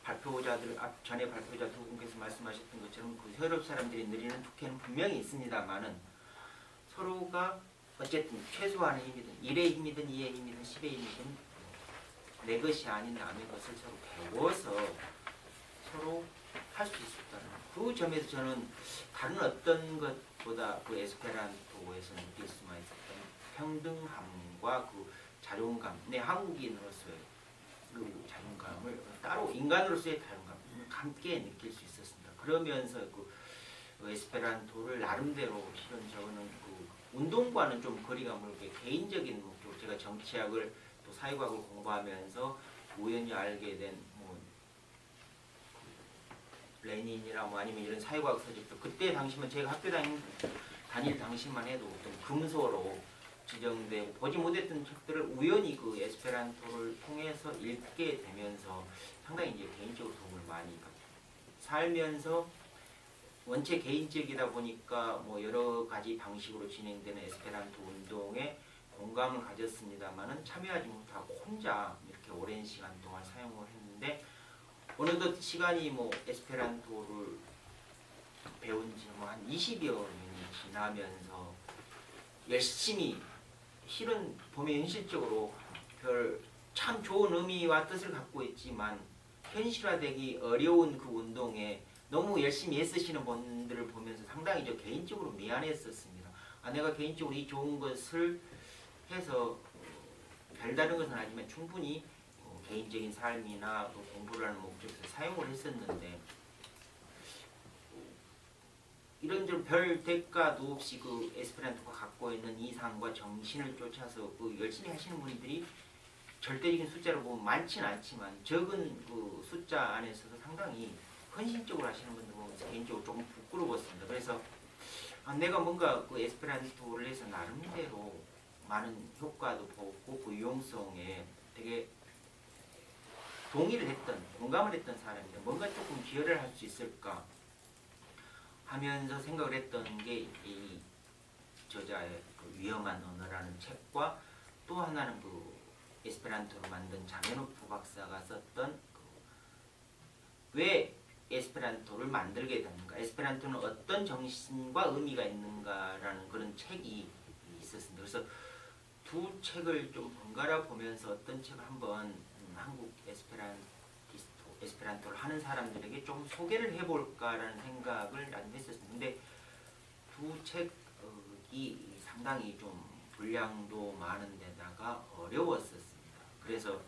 발표자들 전에 발표자 두 분께서 말씀하셨던 것처럼 그 유럽 사람들이 느리는 특혜는 분명히 있습니다만은 서로가 어쨌든 최소한의 힘이든 1의 힘이든 2의 힘이든 10의 힘이든 내 것이 아닌 남의 것을 서로 배워서 서로 할 수 있었다는 그 점에서 저는 다른 어떤 것보다 그 에스페란토에서 느낄 수만 있었던 평등함과 그 자존감, 내 한국인으로서의 그 자존감을 따로 인간으로서의 자존감을 함께 느낄 수 있었습니다. 그러면서 그 에스페란토를 나름대로 실은 저는 그 운동과는 좀 거리가 멀게 개인적인 목적으로 제가 정치학을 또 사회과학을 공부하면서 우연히 알게 된 레닌이나 뭐 아니면 이런 사회과학 서적들 그때 당시만 제가 학교 다닐 당시만 해도 어떤 금소로 지정되고 보지 못했던 책들을 우연히 그 에스페란토를 통해서 읽게 되면서 상당히 이제 개인적으로 도움을 많이 받고 살면서 원체 개인적이다 보니까 뭐 여러 가지 방식으로 진행되는 에스페란토 운동에 공감을 가졌습니다만은 참여하지 못하고 혼자 이렇게 오랜 시간 동안 사용을 했는데 어느덧 시간이 뭐 에스페란토를 배운 지 뭐 한 20여 년이 지나면서 열심히 실은 보면 현실적으로 별 참 좋은 의미와 뜻을 갖고 있지만 현실화되기 어려운 그 운동에 너무 열심히 애쓰시는 분들을 보면서 상당히 저 개인적으로 미안했었습니다. 내가 개인적으로 이 좋은 것을 해서 별다른 것은 아니지만 충분히 개인적인 삶이나 또 공부를 하는 목적에서 사용을 했었는데 이런저런 별 대가도 없이 그 에스페란토가 갖고 있는 이상과 정신을 쫓아서 그 열심히 하시는 분들이 절대적인 숫자로 보면 많지는 않지만 적은 그 숫자 안에서도 상당히 헌신적으로 하시는 분들 보면서 개인적으로 조금 부끄러웠습니다. 그래서 내가 뭔가 그 에스페란토를 해서 나름대로 많은 효과도 보고 그 유용성에 되게 동의를 했던, 공감을 했던 사람인데 뭔가 조금 기여를 할 수 있을까 하면서 생각을 했던 게 이 저자의 그 위험한 언어라는 책과 또 하나는 그 에스페란토로 만든 장현우프 박사가 썼던 왜 에스페란토를 만들게 됐는가, 에스페란토는 어떤 정신과 의미가 있는가라는 그런 책이 있었습니다. 그래서 두 책을 좀 번갈아 보면서 어떤 책을 한번 한국 에스페란토를 하는 사람들에게 좀 소개를 해볼까라는 생각을 나는 했었습니다. 근데 두 책이 상당히 좀 분량도 많은 데다가 어려웠었습니다. 그래서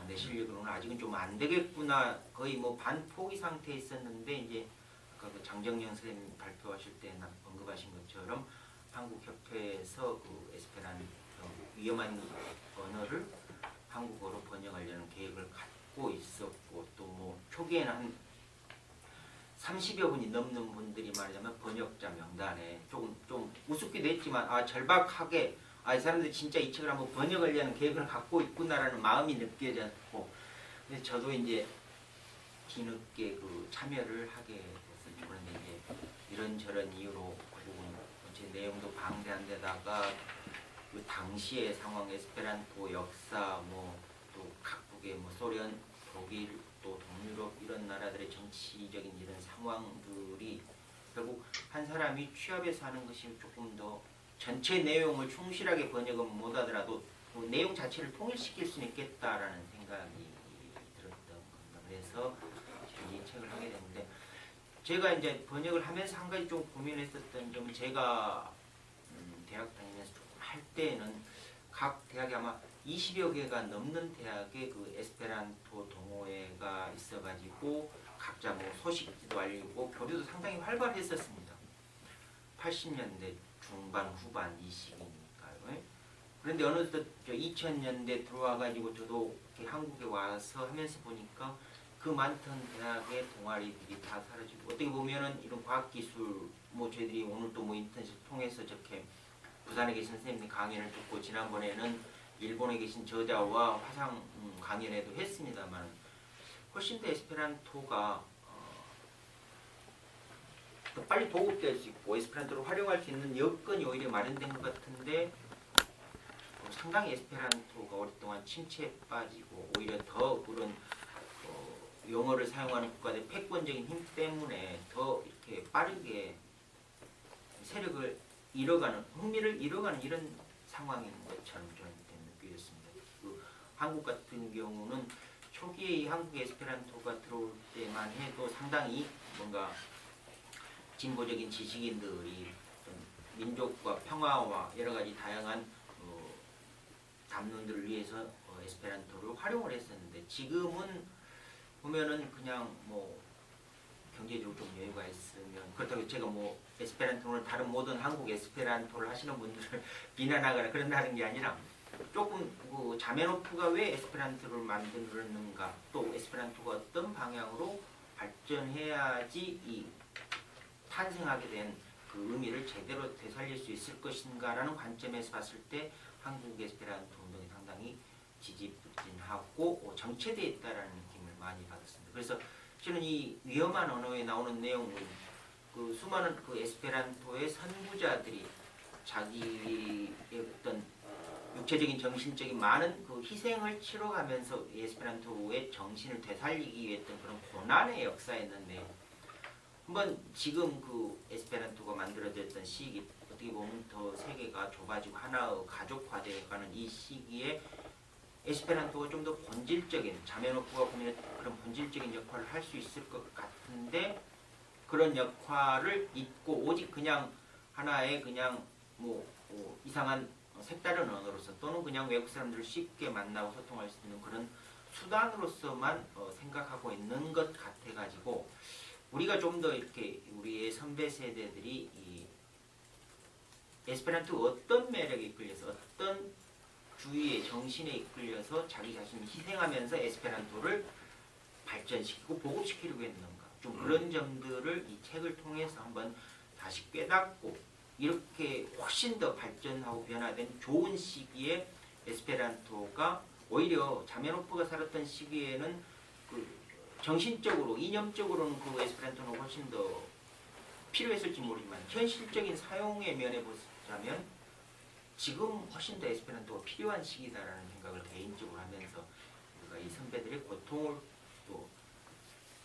내 실력으로는 아직은 좀 안 되겠구나, 거의 뭐 반포기 상태에 있었는데 이제 아까 그 장정영 선생님 발표하실 때 언급하신 것처럼 한국협회에서 그 에스페란토 위험한 언어를 한국어로 번역하려는 계획을 갖고 있었고 또 뭐 초기에는 한 30여 분이 넘는 분들이 말하자면 번역자 명단에 좀 우습기도 했지만 절박하게 이 사람들이 진짜 이 책을 한번 번역하려는 계획을 갖고 있구나라는 마음이 느껴졌고 근데 저도 이제 뒤늦게 그 참여를 하게 됐었죠. 그런데 이제 이런저런 이유로 결국은 제 내용도 방대한 데다가 그 당시의 상황 에스페란토 역사 또 각국의 소련, 독일 또 동유럽 이런 나라들의 정치적인 이런 상황들이 결국 한 사람이 취합해서 하는 것이 조금 더 전체 내용을 충실하게 번역은 못하더라도 그 내용 자체를 통일시킬 수 있겠다라는 생각이 들었던 겁니다. 그래서 이 책을 하게 됐는데 제가 이제 번역을 하면서 한 가지 좀 고민했었던 점은 제가 대학 다니면서 조금 할 때는 각 대학이 아마 20여 개가 넘는 대학에 그 에스페란토 동호회가 있어가지고 각자 소식지도 알리고 교류도 상당히 활발했었습니다. 80년대 중반 후반 이 시기니까요. 그런데 어느덧 2000년대 들어와가지고 저도 이렇게 한국에 와서 하면서 보니까 그 많던 대학의 동아리들이 다 사라지고 어떻게 보면은 이런 과학기술 저희들이 오늘 또 인터넷을 통해서 저렇게 부산에 계신 선생님들 강연을 듣고 지난번에는 일본에 계신 저자와 화상 강연회도 했습니다만 훨씬 더 에스페란토가 더 빨리 보급될 수 있고 에스페란토를 활용할 수 있는 여건이 오히려 마련된 것 같은데 상당히 에스페란토가 오랫동안 침체에 빠지고 오히려 더 그런 영어를 사용하는 국가들의 패권적인 힘 때문에 더 이렇게 빠르게 세력을 잃어가는 흥미를 잃어가는 이런 상황인 것처럼 저는 느껴졌습니다. 한국 같은 경우는 초기에 이 한국에 에스페란토가 들어올 때만 해도 상당히 뭔가 진보적인 지식인들이 민족과 평화와 여러 가지 다양한 담론들을 위해서 에스페란토를 활용을 했었는데 지금은 보면은 그냥 경제적으로 좀 여유가 있으면 그렇다고 제가 에스페란토를 다른 모든 한국 에스페란토를 하시는 분들을 비난하거나 그런다는 게 아니라 조금 자메노프가 왜 에스페란토를 만들었는가 또 에스페란토가 어떤 방향으로 발전해야지 이 탄생하게 된 그 의미를 제대로 되살릴 수 있을 것인가라는 관점에서 봤을 때 한국 에스페란토 운동이 상당히 지지부진하고 정체되어 있다는 느낌을 많이 받았습니다. 그래서 저는 이 위험한 언어에 나오는 내용은 그 수많은 그 에스페란토의 선구자들이 자기의 어떤 육체적인 정신적인 많은 그 희생을 치러가면서 에스페란토의 정신을 되살리기 위해 했던 그런 고난의 역사였는데 한번 지금 그 에스페란토가 만들어졌던 시기 어떻게 보면 더 세계가 좁아지고 하나의 가족화되어가는 이 시기에 에스페란토가 좀 더 본질적인 자메노프가 보면 그런 본질적인 역할을 할 수 있을 것 같은데 그런 역할을 잊고 오직 그냥 하나의 그냥 이상한 색다른 언어로서 또는 그냥 외국 사람들을 쉽게 만나고 소통할 수 있는 그런 수단으로서만 생각하고 있는 것 같아가지고 우리가 좀 더 이렇게 우리의 선배 세대들이 이 에스페란토 어떤 매력에 이끌려서 어떤 주의의 정신에 이끌려서 자기 자신을 희생하면서 에스페란토를 발전시키고 보급시키려고 했는가 좀 그런 점들을 이 책을 통해서 한번 다시 깨닫고 이렇게 훨씬 더 발전하고 변화된 좋은 시기에 에스페란토가 오히려 자메노프가 살았던 시기에는 그 정신적으로 이념적으로는 그 에스페란토는 훨씬 더 필요했을지 모르지만 현실적인 사용의 면에 보자면 지금 훨씬 더 에스페란토가 필요한 시기다라는 생각을 개인적으로 하면서 우리가 이 선배들의 고통을 또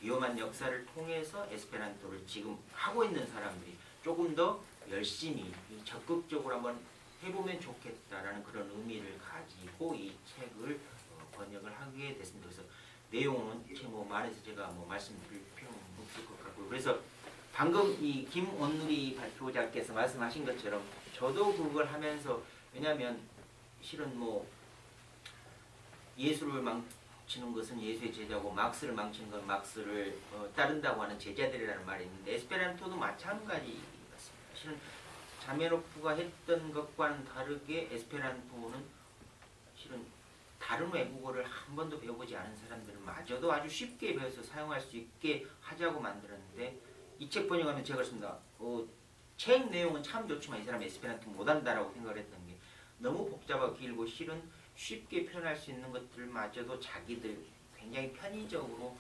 위험한 역사를 통해서 에스페란토를 지금 하고 있는 사람들이 조금 더 열심히 적극적으로 한번 해보면 좋겠다라는 그런 의미를 가지고 이 책을 번역을 하게 됐습니다. 그래서 내용은 말해서 제가 말씀드릴 필요는 없을 것 같고요. 그래서 방금 이 김온누리 발표자께서 말씀하신 것처럼 저도 그걸 하면서 왜냐하면 실은 예술을 망치는 것은 예수의 제자고 막스를 망치는 건 막스를 따른다고 하는 제자들이라는 말이 있는데 에스페란토도 마찬가지 같습니다. 실은 자메노프가 했던 것과는 다르게 에스페란토는 실은 다른 외국어를 한 번도 배워보지 않은 사람들은 마저도 아주 쉽게 배워서 사용할 수 있게 하자고 만들었는데 이 책 번역하면 제가 그렇습니다. 책 내용은 참 좋지만 이 사람 에스페란토 못한다라고 생각을 했던 게 너무 복잡하고 길고 실은 쉽게 표현할 수 있는 것들마저도 자기들 굉장히 편의적으로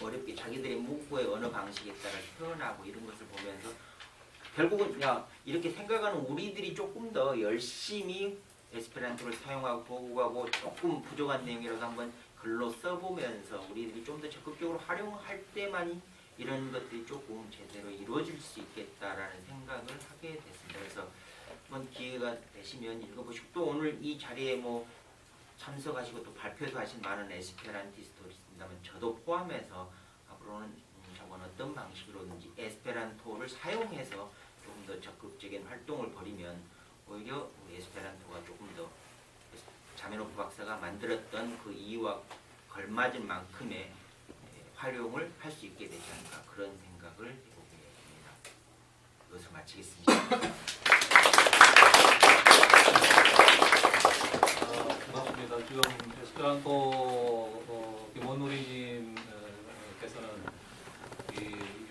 어렵게 자기들의 문구의 언어 방식에 따라 표현하고 이런 것을 보면서 결국은 이렇게 생각하는 우리들이 조금 더 열심히 에스페란토를 사용하고 보고하고 조금 부족한 내용이라도 한번 글로 써보면서 우리들이 좀 더 적극적으로 활용할 때만이 이런 것들이 조금 제대로 이루어질 수 있겠다라는 생각을 하게 됐습니다. 그래서 한번 기회가 되시면 읽어보시고 또 오늘 이 자리에 뭐 참석하시고 또 발표도 하신 많은 에스페란티스트도 있습니다만 저도 포함해서 앞으로는 저건 어떤 방식으로든지 에스페란토를 사용해서 조금 더 적극적인 활동을 벌이면 오히려 우리 에스페란토가 조금 더 자메노프 박사가 만들었던 그 이유와 걸맞은 만큼의 활용을 할 수 있게 되지 않을까 그런 생각을 해보게 됩니다. 이것을 마치겠습니다. 고맙습니다. 지금 에스페란토 김원누리님께서는 이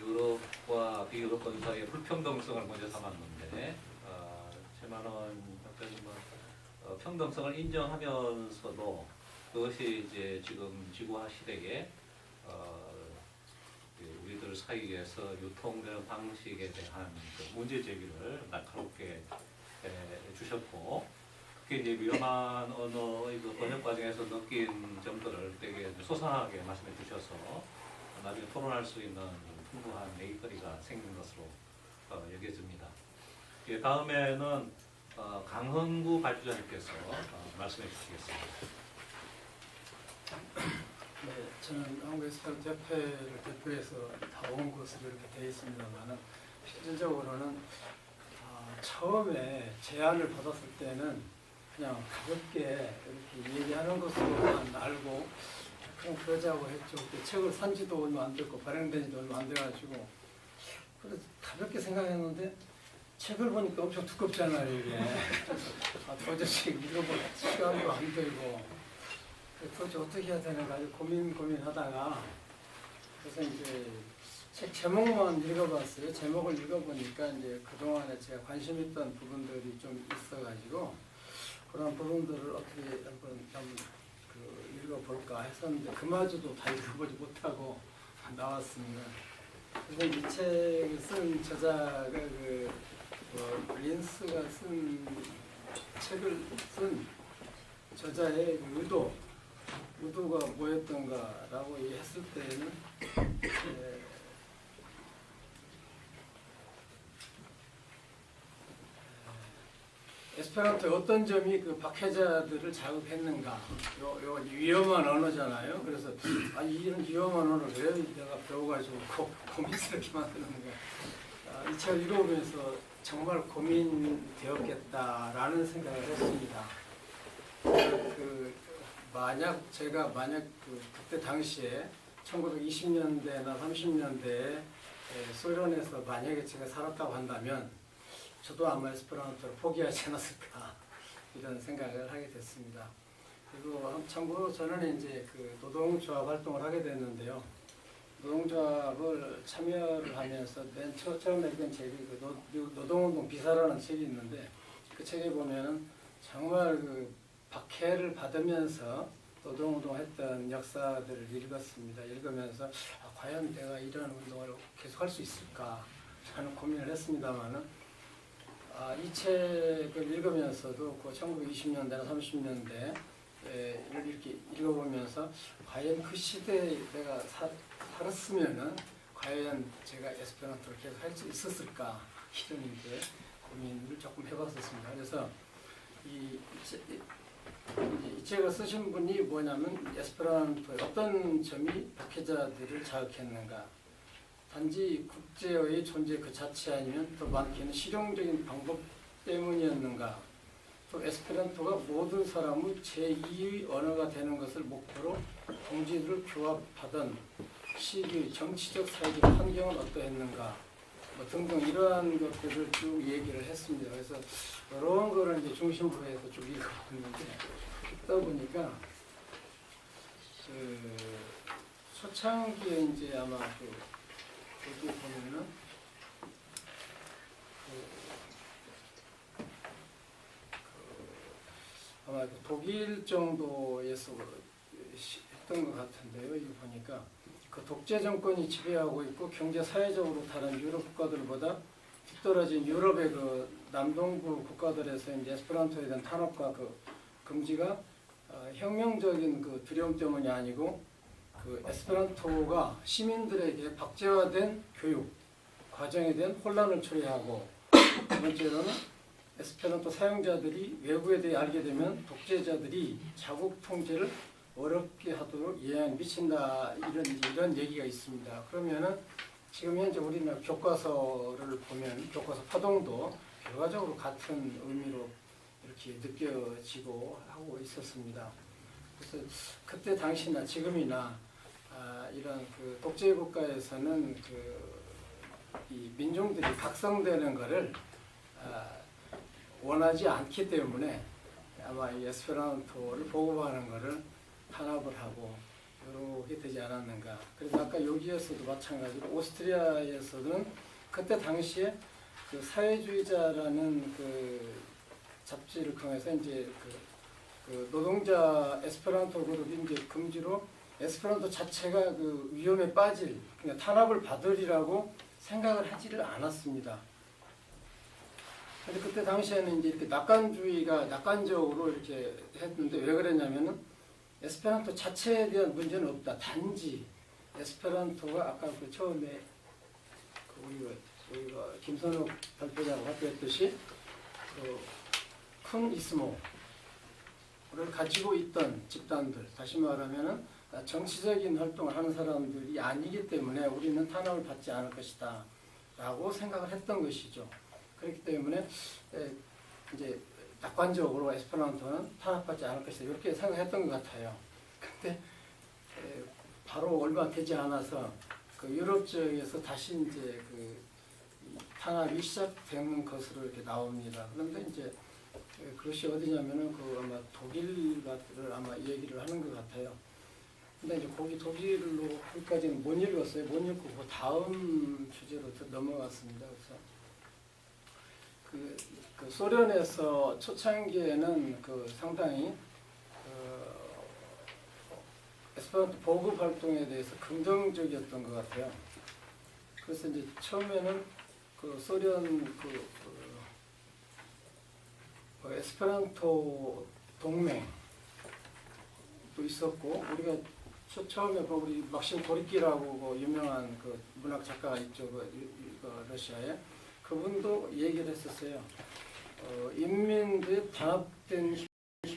유럽과 비유럽권 사이의 불평등성을 먼저 담았는데 최만원 박사님은 평등성을 인정하면서도 그것이 이제 지금 지구화 시대에 우리들 사이에서 유통되는 방식에 대한 그 문제 제기를 날카롭게 주셨고 특히 이제 위험한 언어의 그 번역 과정에서 느낀 점들을 되게 소상하게 말씀해 주셔서 나중에 토론할 수 있는 풍부한 얘기거리가 생긴 것으로 여겨집니다. 다음에는 강흥구 발표자님께서 말씀해 주시겠습니다. 네, 저는 한국 에스페란토 협회를 대표해서 다 온 것으로 이렇게 되어 있습니다만은 실질적으로는 처음에 제안을 받았을 때는 그냥 가볍게 이렇게 얘기하는 것으로만 알고 그럼 그러자고 했죠. 책을 산 지도 얼마 안 됐고 발행된 지도 얼마 안 돼가지고 그래서 가볍게 생각했는데 책을 보니까 엄청 두껍잖아요 이게. 도저히 읽어볼 시간도 안 되고 도대체 어떻게 해야 되는가 고민하다가 그래서 이제 책 제목만 읽어봤어요. 제목을 읽어보니까 이제 그동안에 제가 관심 있던 부분들이 좀 있어가지고 그런 부분들을 어떻게 한번 읽어볼까 했었는데 그마저도 다 읽어보지 못하고 나왔습니다. 그래서 이 책을 쓴 저자가 린스가 쓴 책을 쓴 저자의 의도가 뭐였던가라고 했을 때는 에스페란토의 어떤 점이 그 박해자들을 자극했는가? 요 위험한 언어잖아요. 그래서 이런 위험한 언어를 왜 내가 배워가지고 고민스럽게 만드는가? 이 책을 읽어보면서 정말 고민되었겠다라는 생각을 했습니다. 제가 그때 당시에 1920년대나 30년대에 소련에서 만약에 제가 살았다고 한다면 저도 아마 에스페란토를 포기하지 않았을까 이런 생각을 하게 됐습니다. 그리고 참고로 저는 이제 그 노동조합 활동을 하게 됐는데요. 노동조합을 참여를 하면서 맨 처음에 읽은 책이 노동운동 비사라는 책이 있는데 그 책에 보면은 정말 그 박해를 받으면서 노동운동을 했던 역사들을 읽었습니다. 읽으면서 과연 내가 이런 운동을 계속할 수 있을까 하는 고민을 했습니다만은 이 책을 읽으면서도 그 1920년대나 30년대 이렇게 읽어보면서 과연 그 시대에 내가 살았으면은 과연 제가 에스페란토를 계속 할 수 있었을까 이런 이제 고민을 조금 해봤었습니다. 그래서 이 책을 쓰신 분이 뭐냐면 에스페란토의 어떤 점이 박해자들을 자극했는가, 단지 국제어의 존재 그 자체 아니면 더 많게는 실용적인 방법 때문이었는가, 또 에스페란토가 모든 사람의 제2의 언어가 되는 것을 목표로 동지들을 규합하던 시기의 정치적 사회적 환경은 어떠했는가, 뭐 등등 이러한 것들을 쭉 얘기를 했습니다. 그래서 이런 거를 이제 중심으로 해서 쭉 읽어봤는데 읽다 보니까 그 초창기에 이제 아마 그 여기 보면은 아마 그 독일 정도에서 했던 것 같은데요. 이거 보니까 그 독재 정권이 지배하고 있고 경제 사회적으로 다른 유럽 국가들보다 뒤떨어진 유럽의 그 남동부 국가들에서 이제 에스페란토에 대한 탄압과 그 금지가 혁명적인 그 두려움 때문이 아니고 그 에스페란토가 시민들에게 박제화된 교육 과정에 대한 혼란을 초래하고 두 번째로는 에스페란토 사용자들이 외국에 대해 알게 되면 독재자들이 자국 통제를 어렵게 하도록 영향을 미친다 이런 얘기가 있습니다. 그러면은 지금 현재 우리나라 교과서를 보면 교과서 파동도 결과적으로 같은 의미로 이렇게 느껴지고 하고 있었습니다. 그래서 그때 당시나 지금이나 이런 그 독재 국가에서는 이 민중들이 각성되는 것을 원하지 않기 때문에 아마 이 에스페란토를 보급하는 것을 탄압을 하고 이렇게 되지 않았는가. 그래서 아까 여기에서도 마찬가지로 오스트리아에서는 그때 당시에 그 사회주의자라는 그 잡지를 통해서 이제 그 노동자 에스페란토 그룹이 이제 금지로 에스페란토 자체가 그 위험에 빠질 그러니까 탄압을 받으리라고 생각을 하지를 않았습니다. 근데 그때 당시에는 이제 이렇게 낙관적으로 이렇게 했는데 왜 그랬냐면은 에스페란토 자체에 대한 문제는 없다. 단지 에스페란토가 아까 그 처음에 우리가 김선욱 발표자가 발표했듯이 큰 이스모를 가지고 있던 집단들, 다시 말하면은 정치적인 활동을 하는 사람들이 아니기 때문에 우리는 탄압을 받지 않을 것이다 라고 생각을 했던 것이죠. 그렇기 때문에 이제 낙관적으로 에스페란토는 탄압받지 않을 것이다 이렇게 생각했던 것 같아요. 근데 바로 얼마 되지 않아서 그 유럽 지역에서 다시 이제 그 탄압이 시작되는 것으로 이렇게 나옵니다. 그런데 이제 그것이 어디냐면은 그 아마 독일을 아마 얘기를 하는 것 같아요. 근데 이제 거기 독일로 거기까지는 못 읽었어요. 못 읽고 그 다음 주제로 넘어갔습니다. 그래서 그 소련에서 초창기에는 그 상당히 에스페란토 보급 활동에 대해서 긍정적이었던 것 같아요. 그래서 이제 처음에는 그 소련 에스페란토 동맹도 있었고 우리가 처음에 우리 막심 고리끼라고 유명한 그 문학 작가가 있죠. 러시아에 그분도 얘기를 했었어요. 인민들의 단합된